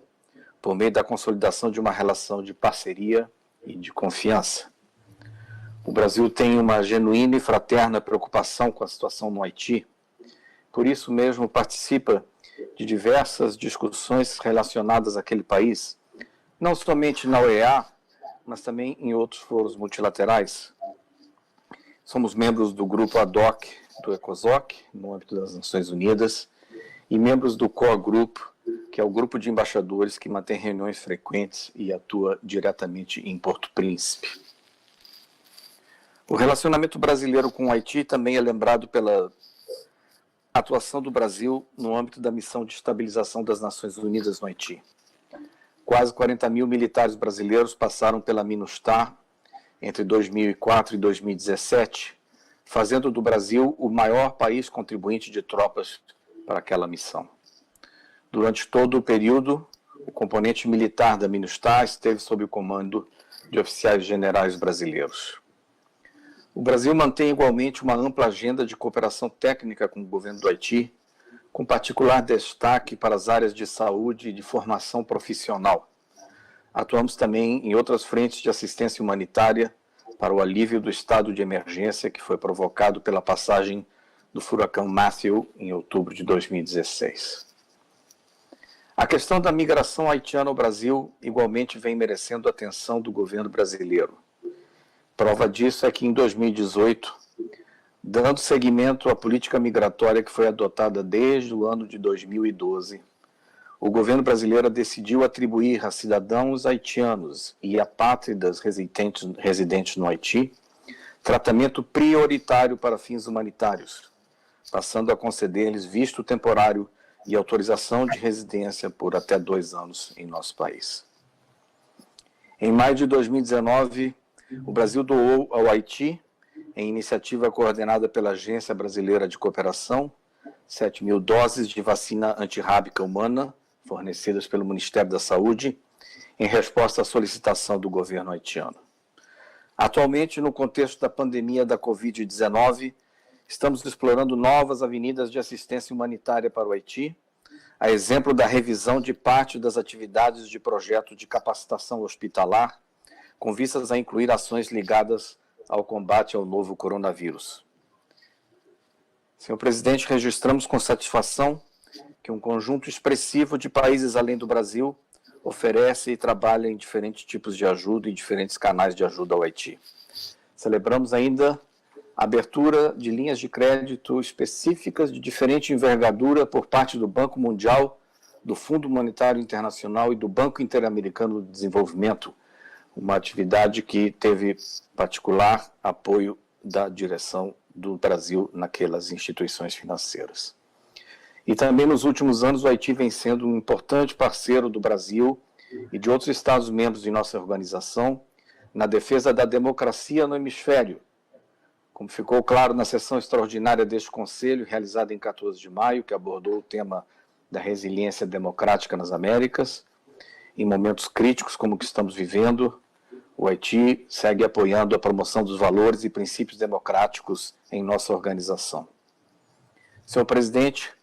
por meio da consolidação de uma relação de parceria e de confiança. O Brasil tem uma genuína e fraterna preocupação com a situação no Haiti. Por isso mesmo participa de diversas discussões relacionadas àquele país, não somente na OEA, mas também em outros foros multilaterais. Somos membros do grupo ad hoc do ECOSOC, no âmbito das Nações Unidas, e membros do Core Group, que é o grupo de embaixadores que mantém reuniões frequentes e atua diretamente em Porto Príncipe. O relacionamento brasileiro com o Haiti também é lembrado pela atuação do Brasil no âmbito da missão de estabilização das Nações Unidas no Haiti. Quase 40 mil militares brasileiros passaram pela MINUSTAH entre 2004 e 2017, fazendo do Brasil o maior país contribuinte de tropas para aquela missão. Durante todo o período, o componente militar da MINUSTAH esteve sob o comando de oficiais generais brasileiros. O Brasil mantém igualmente uma ampla agenda de cooperação técnica com o governo do Haiti, com particular destaque para as áreas de saúde e de formação profissional. Atuamos também em outras frentes de assistência humanitária para o alívio do estado de emergência que foi provocado pela passagem do furacão Matthew em outubro de 2016. A questão da migração haitiana ao Brasil igualmente vem merecendo a atenção do governo brasileiro. Prova disso é que em 2018, dando seguimento à política migratória que foi adotada desde o ano de 2012, o governo brasileiro decidiu atribuir a cidadãos haitianos e apátridas residentes no Haiti tratamento prioritário para fins humanitários, passando a conceder-lhes visto temporário e autorização de residência por até 2 anos em nosso país. Em maio de 2019, o Brasil doou ao Haiti, em iniciativa coordenada pela Agência Brasileira de Cooperação, 7.000 doses de vacina antirrábica humana, fornecidas pelo Ministério da Saúde, em resposta à solicitação do governo haitiano. Atualmente, no contexto da pandemia da Covid-19, estamos explorando novas avenidas de assistência humanitária para o Haiti, a exemplo da revisão de parte das atividades de projeto de capacitação hospitalar, com vistas a incluir ações ligadas ao combate ao novo coronavírus. Senhor presidente, registramos com satisfação que um conjunto expressivo de países além do Brasil oferece e trabalha em diferentes tipos de ajuda e diferentes canais de ajuda ao Haiti. Celebramos ainda a abertura de linhas de crédito específicas de diferente envergadura por parte do Banco Mundial, do Fundo Monetário Internacional e do Banco Interamericano de Desenvolvimento, uma atividade que teve particular apoio da direção do Brasil naquelas instituições financeiras. E também nos últimos anos o Haiti vem sendo um importante parceiro do Brasil e de outros Estados-membros de nossa organização na defesa da democracia no hemisfério, como ficou claro na sessão extraordinária deste Conselho, realizada em 14 de maio, que abordou o tema da resiliência democrática nas Américas. Em momentos críticos como o que estamos vivendo, o Haiti segue apoiando a promoção dos valores e princípios democráticos em nossa organização. Senhor presidente,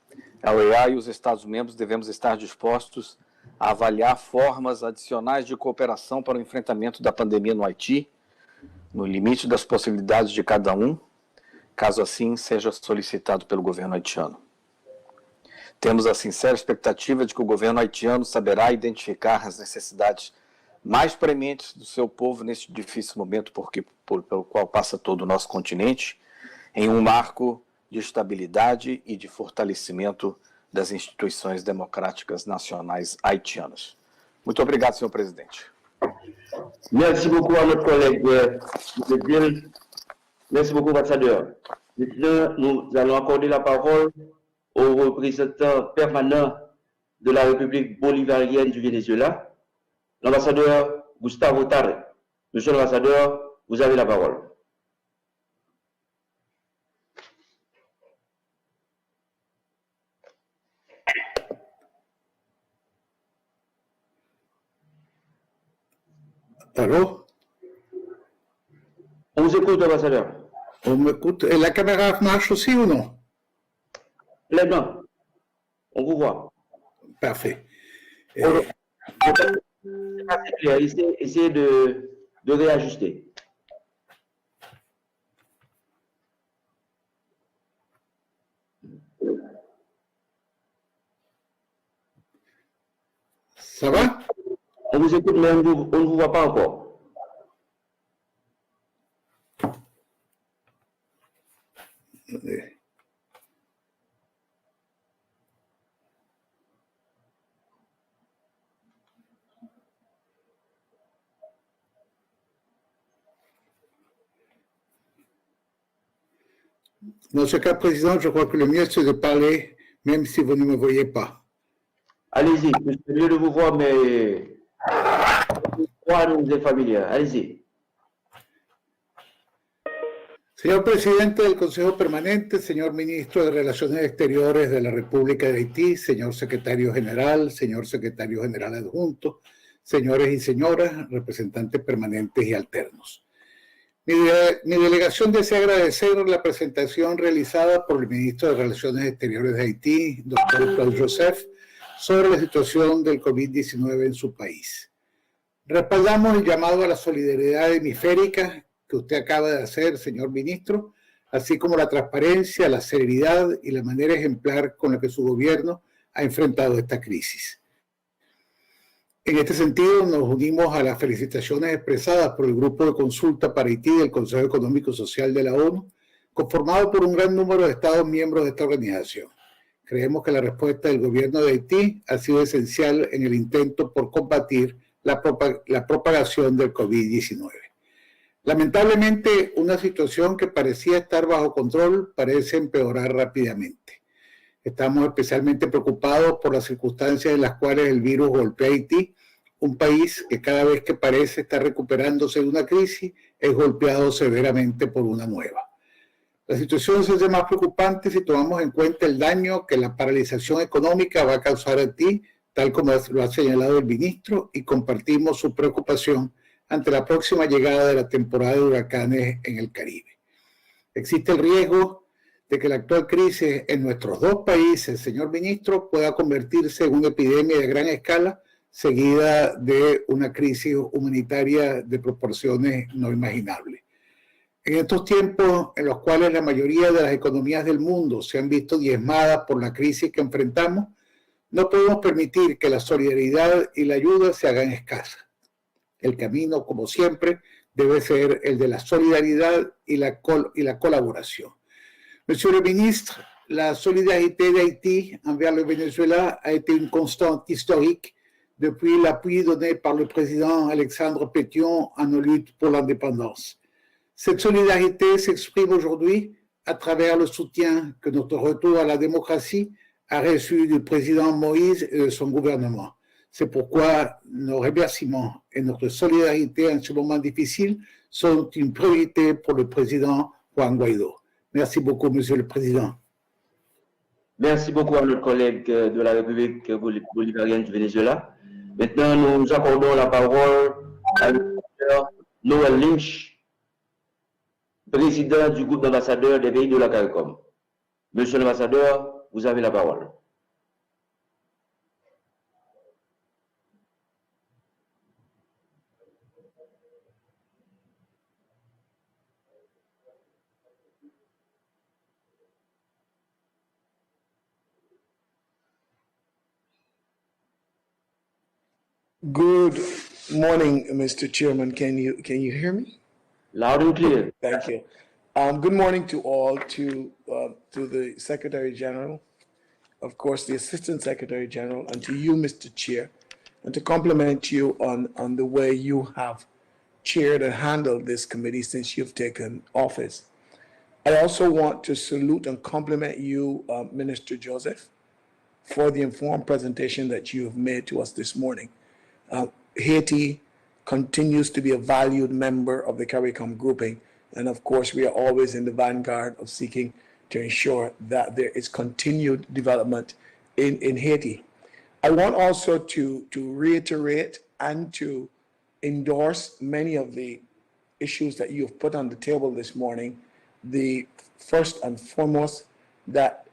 a OEA e os Estados-membros devemos estar dispostos a avaliar formas adicionais de cooperação para o enfrentamento da pandemia no Haiti, no limite das possibilidades de cada um, caso assim seja solicitado pelo governo haitiano. Temos a sincera expectativa de que o governo haitiano saberá identificar as necessidades mais prementes do seu povo neste difícil momento pelo qual passa todo o nosso continente, em um marco de estabilidade e de fortalecimento das instituições democráticas nacionais haitianas. Muito obrigado, senhor presidente. Merci beaucoup à notre collègue Bill. Merci beaucoup, ambassadeur. Maintenant, nous allons accorder la parole au représentant permanent de la République bolivarienne du Venezuela, l'ambassadeur Gustavo Tarre. Monsieur l'ambassadeur, vous avez la parole. Allô? On vous écoute, ambassadeur. On m'écoute. Et la caméra marche aussi ou non? Pleinement. On vous voit. Parfait. C'est clair. Essayez de réajuster. Ça va? On vous écoute, mais on ne vous voit pas encore. Dans ce cas, Président, je crois que le mieux, c'est de parler, même si vous ne me voyez pas. Allez-y, c'est mieux de vous voir, mais voix nous est familière. Allez-y. Señor Presidente del Consejo Permanente, señor Ministro de Relaciones Exteriores de la República de Haití, señor Secretario General Adjunto, señores y señoras, representantes permanentes y alternos. Mi delegación desea agradecer la presentación realizada por el Ministro de Relaciones Exteriores de Haití, Dr. Claude Joseph, sobre la situación del COVID-19 en su país. Respaldamos el llamado a la solidaridad hemisférica que usted acaba de hacer, señor ministro, así como la transparencia, la serenidad y la manera ejemplar con la que su gobierno ha enfrentado esta crisis. En este sentido, nos unimos a las felicitaciones expresadas por el Grupo de Consulta para Haití del Consejo Económico y Social de la ONU, conformado por un gran número de Estados miembros de esta organización, Creemos que la respuesta del gobierno de Haití ha sido esencial en el intento por combatir la propagación del COVID-19. Lamentablemente, una situación que parecía estar bajo control parece empeorar rápidamente. Estamos especialmente preocupados por las circunstancias en las cuales el virus golpea a Haití, un país que cada vez que parece estar recuperándose de una crisis es golpeado severamente por una nueva. La situación se hace más preocupante si tomamos en cuenta el daño que la paralización económica va a causar a Haití, tal como lo ha señalado el ministro, y compartimos su preocupación ante la próxima llegada de la temporada de huracanes en el Caribe. Existe el riesgo de que la actual crisis en nuestros dos países, señor ministro, pueda convertirse en una epidemia de gran escala, seguida de una crisis humanitaria de proporciones no imaginables. En estos tiempos en los cuales la mayoría de las economías del mundo se han visto diezmadas por la crisis que enfrentamos, no podemos permitir que la solidaridad y la ayuda se hagan escasas. El camino, como siempre, debe ser el de la solidaridad y la colaboración. Monsieur le ministre, la solidarité d'Haïti envers le Venezuela a été une constante historique depuis l'appui donné par le président Alexandre Pétion à nos luttes pour l'indépendance. Cette solidarité s'exprime aujourd'hui à travers le soutien que notre retour à la démocratie a reçu du président Moïse et de son gouvernement. C'est pourquoi nos remerciements et notre solidarité en ce moment difficile sont une priorité pour le président Juan Guaidó. Merci beaucoup, Monsieur le Président. Merci beaucoup à notre collègue de la République bolivarienne du Venezuela. Maintenant, nous accordons la parole à Noël Lynch, président du groupe d'ambassadeurs des pays de la CARICOM. Monsieur l'ambassadeur, vous avez la parole. Good morning, Mr. Chairman. Can you hear me? Loud and clear. Thank you. Good morning to all, to the Secretary General, of course, the Assistant Secretary General, and to you, Mr. Chair, and to compliment you on the way you have chaired and handled this committee since you've taken office. I also want to salute and compliment you, Minister Joseph, for the informed presentation that you have made to us this morning. Haiti continues to be a valued member of the CARICOM grouping, and of course we are always in the vanguard of seeking to ensure that there is continued development in Haiti. I want also to reiterate and to endorse many of the issues that you've put on the table this morning. The first and foremost, that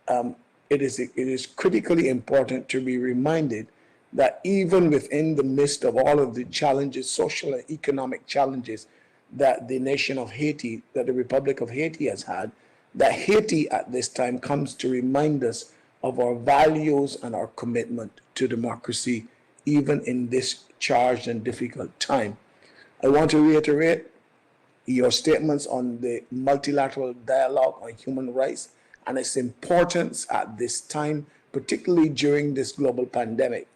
it is critically important to be reminded that even within the midst of all of the challenges, social and economic challenges that the nation of Haiti, that the Republic of Haiti has had, that Haiti at this time comes to remind us of our values and our commitment to democracy, even in this charged and difficult time. I want to reiterate your statements on the multilateral dialogue on human rights and its importance at this time, particularly during this global pandemic.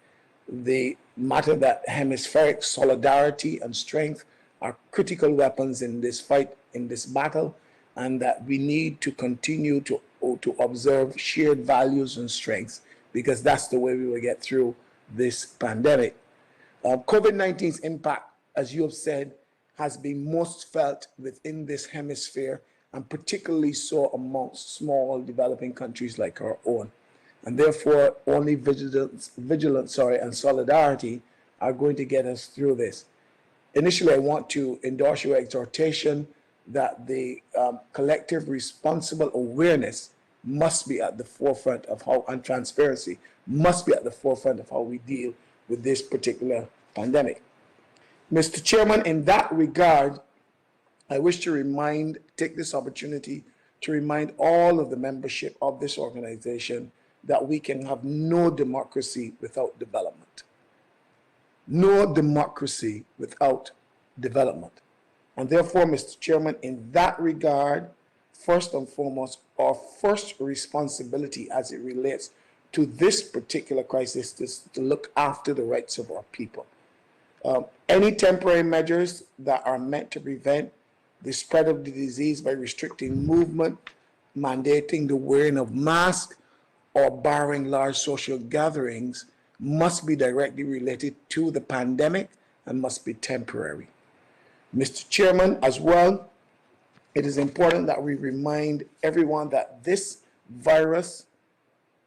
The matter that hemispheric solidarity and strength are critical weapons in this fight, in this battle, and that we need to continue to observe shared values and strengths, because that's the way we will get through this pandemic. COVID-19's impact, as you have said, has been most felt within this hemisphere, and particularly so amongst small developing countries like our own. And therefore, only vigilance, and solidarity are going to get us through this. Initially, I want to endorse your exhortation that the collective responsible awareness must be at the forefront of how, and transparency must be at the forefront of how we deal with this particular pandemic. Mr. Chairman, in that regard, I wish to take this opportunity to remind all of the membership of this organization that we can have no democracy without development. No democracy without development. And therefore, Mr. Chairman, in that regard, first and foremost, our first responsibility as it relates to this particular crisis is to look after the rights of our people. Any temporary measures that are meant to prevent the spread of the disease by restricting movement, mandating the wearing of masks, or barring large social gatherings must be directly related to the pandemic and must be temporary. Mr. Chairman, as well, it is important that we remind everyone that this virus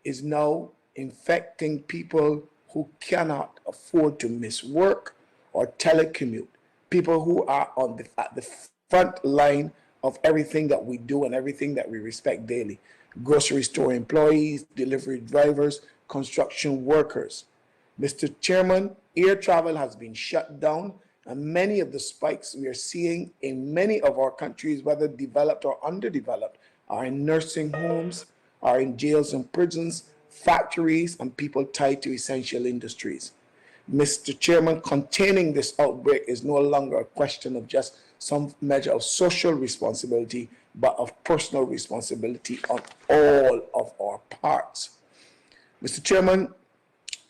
is now infecting people who cannot afford to miss work or telecommute, people who are at the front line of everything that we do and everything that we respect daily. Grocery store employees, delivery drivers, construction workers. Mr. Chairman, air travel has been shut down, and many of the spikes we are seeing in many of our countries, whether developed or underdeveloped, are in nursing homes, are in jails and prisons, factories, and people tied to essential industries. Mr. Chairman, containing this outbreak is no longer a question of just some measure of social responsibility, but of personal responsibility on all of our parts. Mr. Chairman,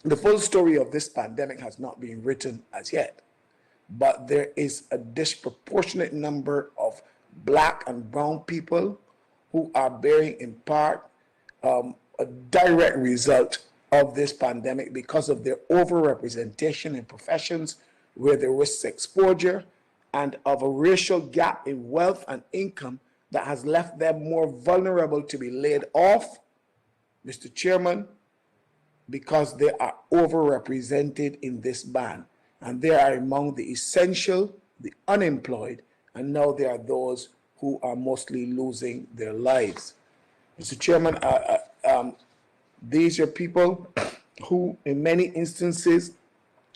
the full story of this pandemic has not been written as yet, but there is a disproportionate number of Black and brown people who are bearing in part a direct result of this pandemic because of their overrepresentation in professions where there was exposure, and of a racial gap in wealth and income that has left them more vulnerable to be laid off, Mr. Chairman, because they are overrepresented in this ban. And they are among the essential, the unemployed, and now they are those who are mostly losing their lives. Mr. Chairman, these are people who, in many instances,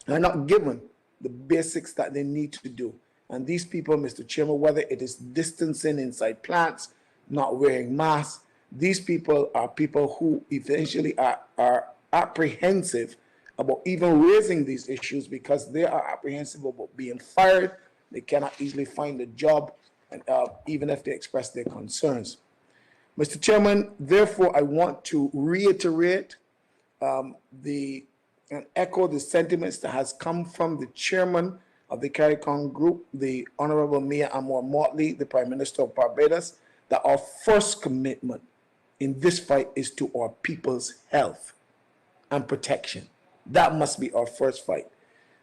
are not given the basics that they need to do. And these people, Mr. Chairman, whether it is distancing inside plants, not wearing masks, these people are people who eventually are apprehensive about even raising these issues because they are apprehensive about being fired. They cannot easily find a job, and, even if they express their concerns. Mr. Chairman, therefore, I want to reiterate and echo the sentiments that has come from the chairman of the CARICOM Group, the Honorable Mia Motley, the Prime Minister of Barbados, that our first commitment in this fight is to our people's health and protection. That must be our first fight.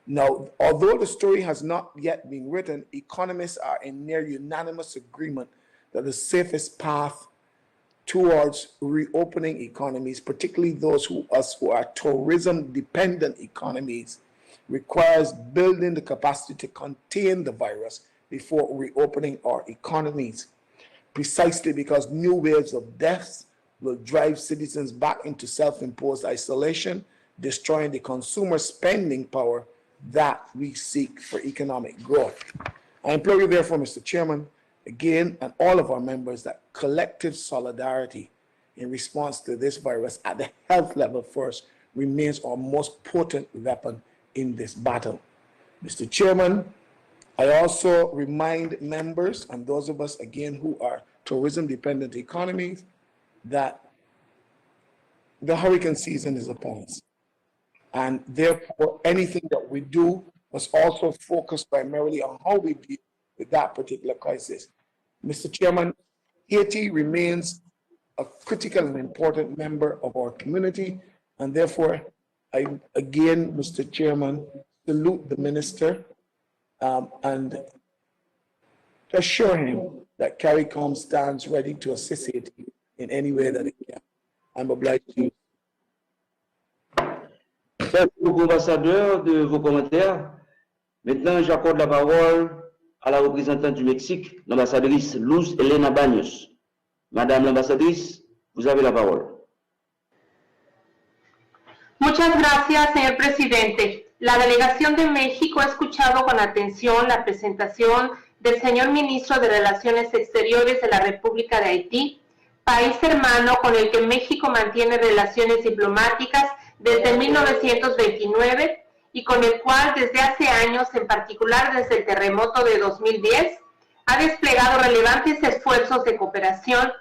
Now, although the story has not yet been written, economists are in near unanimous agreement that the safest path towards reopening economies, particularly those who are tourism-dependent economies, requires building the capacity to contain the virus before reopening our economies, precisely because new waves of deaths will drive citizens back into self-imposed isolation, destroying the consumer spending power that we seek for economic growth. I implore you, therefore, Mr. Chairman, again, and all of our members, that collective solidarity in response to this virus at the health level first remains our most potent weapon in this battle. Mr. Chairman, I also remind members and those of us, again, who are tourism-dependent economies, that the hurricane season is upon us. And therefore, anything that we do must also focus primarily on how we deal with that particular crisis. Mr. Chairman, Haiti remains a critical and important member of our community, and therefore, I again, Mr. Chairman, salute the minister and assure him that CARICOM stands ready to assist Haiti in any way that it can. I'm obliged to you. Merci beaucoup, ambassadeur, de vos commentaires. Maintenant, j'accorde la parole à la représentante du Mexique, l'ambassadrice Luz Elena Baños. Madame l'ambassadrice, vous avez la parole. Muchas gracias, señor presidente. La delegación de México ha escuchado con atención la presentación del señor ministro de Relaciones Exteriores de la República de Haití, país hermano con el que México mantiene relaciones diplomáticas desde 1929 y con el cual desde hace años, en particular desde el terremoto de 2010, ha desplegado relevantes esfuerzos de cooperación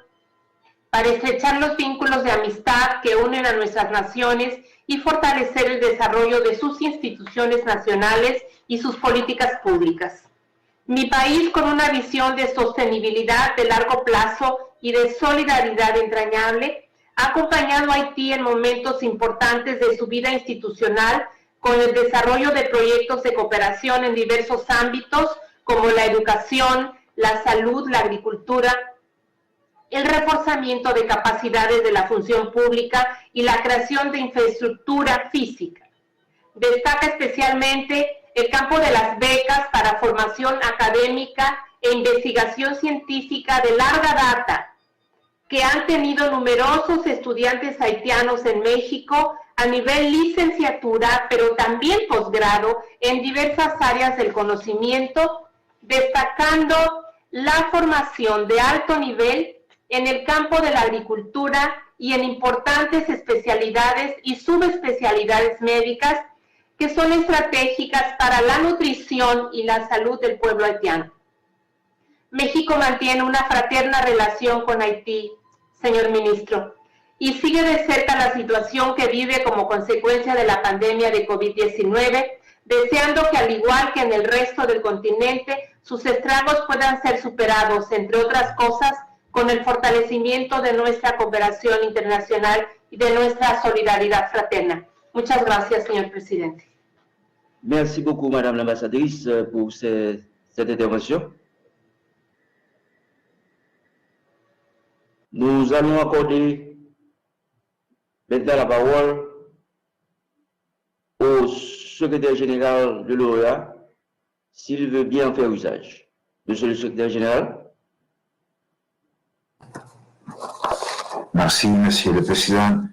para estrechar los vínculos de amistad que unen a nuestras naciones y fortalecer el desarrollo de sus instituciones nacionales y sus políticas públicas. Mi país, con una visión de sostenibilidad de largo plazo y de solidaridad entrañable, ha acompañado a Haití en momentos importantes de su vida institucional con el desarrollo de proyectos de cooperación en diversos ámbitos como la educación, la salud, la agricultura, el reforzamiento de capacidades de la función pública y la creación de infraestructura física. Destaca especialmente el campo de las becas para formación académica e investigación científica de larga data, que han tenido numerosos estudiantes haitianos en México a nivel licenciatura, pero también posgrado en diversas áreas del conocimiento, destacando la formación de alto nivel en el campo de la agricultura y en importantes especialidades y subespecialidades médicas que son estratégicas para la nutrición y la salud del pueblo haitiano. México mantiene una fraterna relación con Haití, señor ministro, y sigue de cerca la situación que vive como consecuencia de la pandemia de COVID-19, deseando que al igual que en el resto del continente, sus estragos puedan ser superados, entre otras cosas, con el fortalecimiento de nuestra cooperación internacional y de nuestra solidaridad fraterna. Muchas gracias, señor presidente. Merci beaucoup, Madame l'ambassadrice, pour cette intervention. Nous allons accorder maintenant la parole au secrétaire général de l'OEA, s'il veut bien en faire usage. Monsieur le secrétaire général. Merci, Monsieur le Président.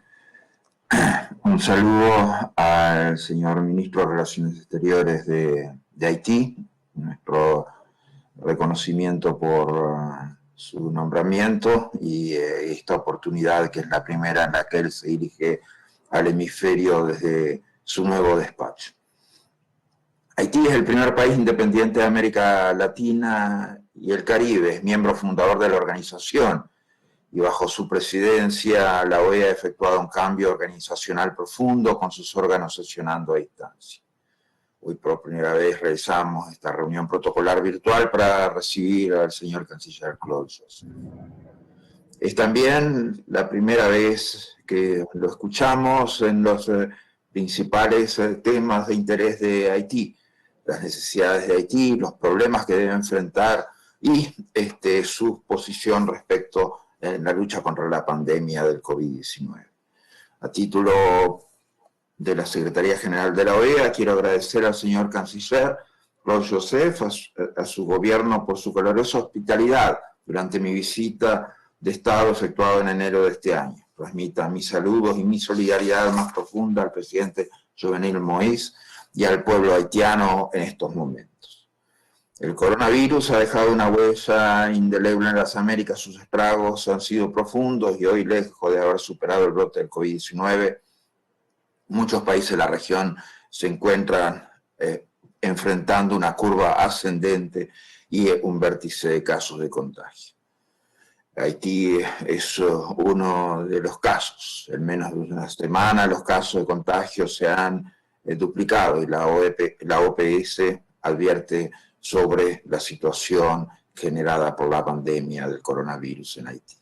Un saludo al señor Ministro de Relaciones Exteriores de Haití, nuestro reconocimiento por su nombramiento y esta oportunidad que es la primera en la que él se dirige al hemisferio desde su nuevo despacho. Haití es el primer país independiente de América Latina y el Caribe, es miembro fundador de la organización y bajo su presidencia la OEA ha efectuado un cambio organizacional profundo con sus órganos sesionando a distancia. Hoy por primera vez realizamos esta reunión protocolar virtual para recibir al señor canciller Claude Joseph. Es también la primera vez que lo escuchamos en los principales temas de interés de Haití, las necesidades de Haití, los problemas que debe enfrentar y su posición respecto en la lucha contra la pandemia del COVID-19. A título de la Secretaría General de la OEA, quiero agradecer al señor canciller Claude Joseph, a su gobierno por su calurosa hospitalidad durante mi visita de Estado efectuada en enero de este año. Transmita mis saludos y mi solidaridad más profunda al presidente Jovenel Moïse y al pueblo haitiano en estos momentos. El coronavirus ha dejado una huella indeleble en las Américas, sus estragos han sido profundos y hoy, lejos de haber superado el brote del COVID-19, muchos países de la región se encuentran enfrentando una curva ascendente y un vértice de casos de contagio. Haití es uno de los casos. En menos de una semana los casos de contagio se han duplicado y la OPS advierte sobre la situación generada por la pandemia del coronavirus en Haití.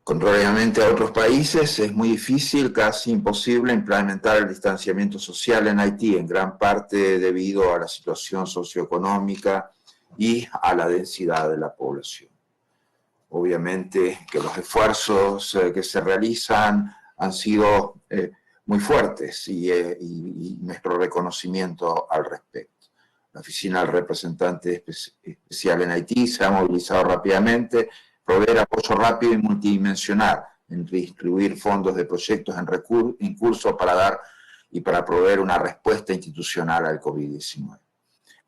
Contrariamente a otros países, es muy difícil, casi imposible, implementar el distanciamiento social en Haití, en gran parte debido a la situación socioeconómica y a la densidad de la población. Obviamente que los esfuerzos que se realizan han sido muy fuertes y nuestro reconocimiento al respecto. La Oficina del Representante Especial en Haití se ha movilizado rápidamente, proveer apoyo rápido y multidimensional, en distribuir fondos de proyectos en curso para dar y para proveer una respuesta institucional al COVID-19.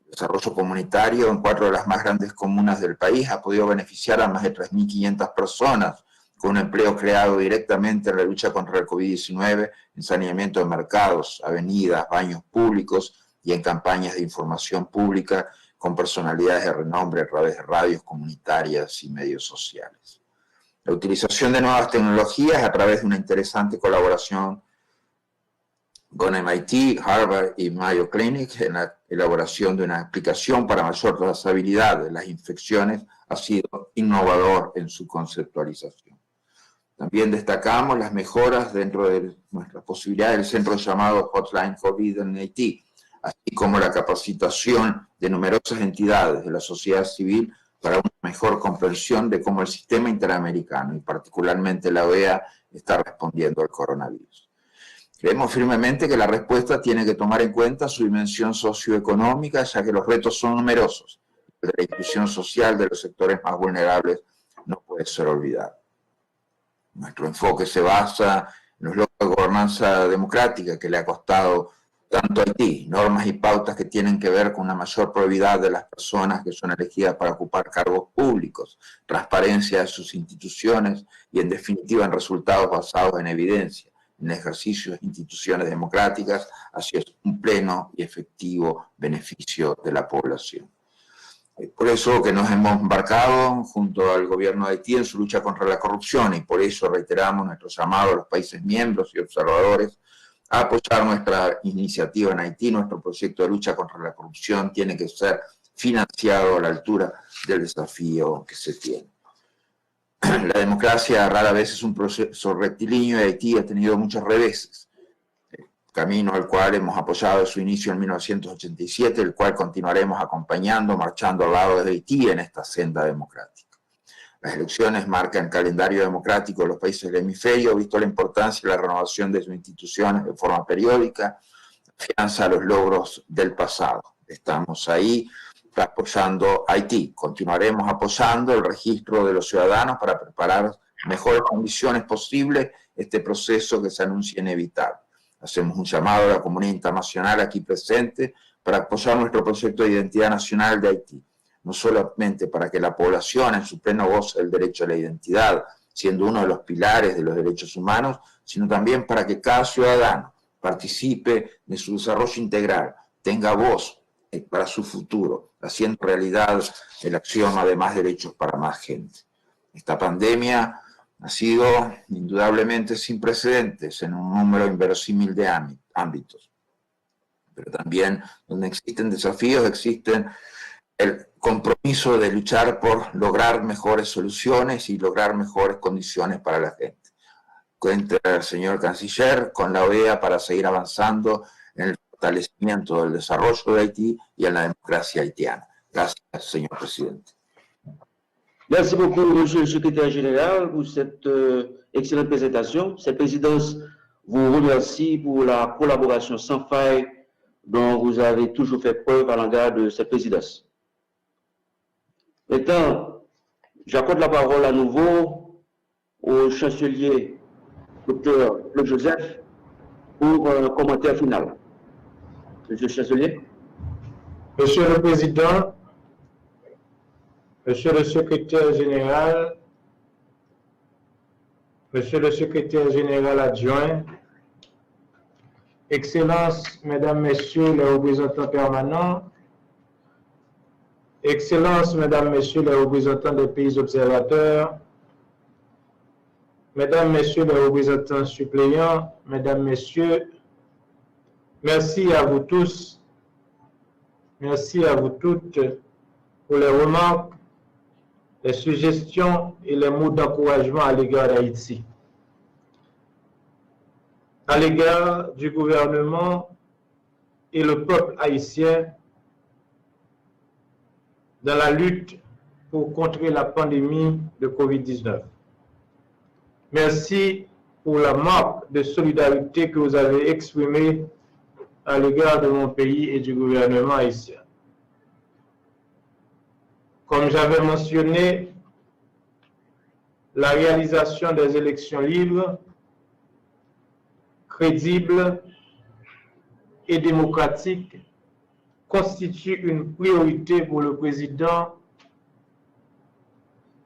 El desarrollo comunitario en 4 de las más grandes comunas del país ha podido beneficiar a más de 3.500 personas con un empleo creado directamente en la lucha contra el COVID-19, en saneamiento de mercados, avenidas, baños públicos y en campañas de información pública con personalidades de renombre a través de radios comunitarias y medios sociales. La utilización de nuevas tecnologías a través de una interesante colaboración con MIT, Harvard y Mayo Clinic en la elaboración de una aplicación para mayor trazabilidad de las infecciones ha sido innovador en su conceptualización. También destacamos las mejoras dentro de nuestras posibilidades del centro llamado Hotline COVID en Haití, así como la capacitación de numerosas entidades de la sociedad civil para una mejor comprensión de cómo el sistema interamericano y particularmente la OEA está respondiendo al coronavirus. Creemos firmemente que la respuesta tiene que tomar en cuenta su dimensión socioeconómica, ya que los retos son numerosos. El de la inclusión social de los sectores más vulnerables no puede ser olvidado. Nuestro enfoque se basa en los logros de gobernanza democrática que le ha costado tanto a Haití, normas y pautas que tienen que ver con una mayor probidad de las personas que son elegidas para ocupar cargos públicos, transparencia de sus instituciones y, en definitiva, en resultados basados en evidencia, en ejercicio de instituciones democráticas hacia un pleno y efectivo beneficio de la población. Por eso que nos hemos embarcado junto al gobierno de Haití en su lucha contra la corrupción y por eso reiteramos nuestro llamado a los países miembros y observadores a apoyar nuestra iniciativa en Haití. Nuestro proyecto de lucha contra la corrupción tiene que ser financiado a la altura del desafío que se tiene. La democracia rara vez es un proceso rectilíneo y Haití ha tenido muchos reveses, camino al cual hemos apoyado su inicio en 1987, el cual continuaremos acompañando, marchando al lado de Haití en esta senda democrática. Las elecciones marcan el calendario democrático de los países del hemisferio, visto la importancia de la renovación de sus instituciones de forma periódica, afianza los logros del pasado. Estamos ahí apoyando a Haití. Continuaremos apoyando el registro de los ciudadanos para preparar mejores condiciones posibles este proceso que se anuncia inevitable. Hacemos un llamado a la comunidad internacional aquí presente para apoyar nuestro proyecto de identidad nacional de Haití, no solamente para que la población en su pleno goce del derecho a la identidad, siendo uno de los pilares de los derechos humanos, sino también para que cada ciudadano participe de su desarrollo integral, tenga voz para su futuro, haciendo realidad el axioma de más derechos para más gente. Esta pandemia ha sido indudablemente sin precedentes en un número inverosímil de ámbitos, pero también donde existen desafíos, existen el compromiso de luchar por lograr mejores soluciones y lograr mejores condiciones para la gente. Cuenta el señor canciller con la OEA para seguir avanzando en el fortalecimiento del desarrollo de Haití y en la democracia haitiana. Gracias, señor presidente. Merci beaucoup, Monsieur le Secrétaire Général, pour cette excellente présentation. Cette présidence vous remercie pour la collaboration sans faille dont vous avez toujours fait preuve à l'égard de cette présidence. Maintenant, j'accorde la parole à nouveau au chancelier Dr. Claude Joseph pour un commentaire final. Monsieur le chancelier. Monsieur le Président, Monsieur le Secrétaire général, Monsieur le Secrétaire général adjoint, Excellences, Mesdames, Messieurs les représentants permanents, Excellences, Mesdames, Messieurs les représentants des pays observateurs, Mesdames, Messieurs les représentants suppléants, Mesdames, Messieurs, merci à vous tous, merci à vous toutes pour les remarques, les suggestions et les mots d'encouragement à l'égard d'Haïti. À l'égard du gouvernement et le peuple haïtien dans la lutte pour contrer la pandémie de COVID-19. Merci pour la marque de solidarité que vous avez exprimée à l'égard de mon pays et du gouvernement haïtien. Comme j'avais mentionné, la réalisation des élections libres, crédibles et démocratiques constitue une priorité pour le président,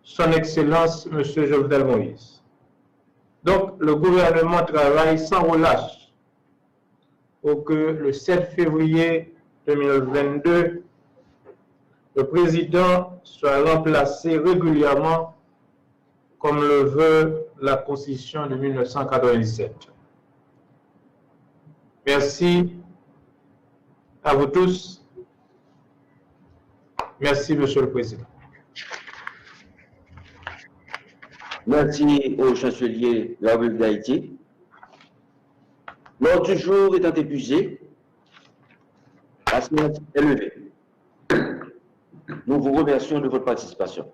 son Excellence, M. Jovenel Moïse. Donc, le gouvernement travaille sans relâche pour que le 7 février 2022, le président soit remplacé régulièrement comme le veut la Constitution de 1997. Merci à vous tous. Merci, Monsieur le Président. Merci au chancelier de la République d'Haïti. L'ordre du jour étant épuisé, la séance est levée. Nous vous remercions de votre participation.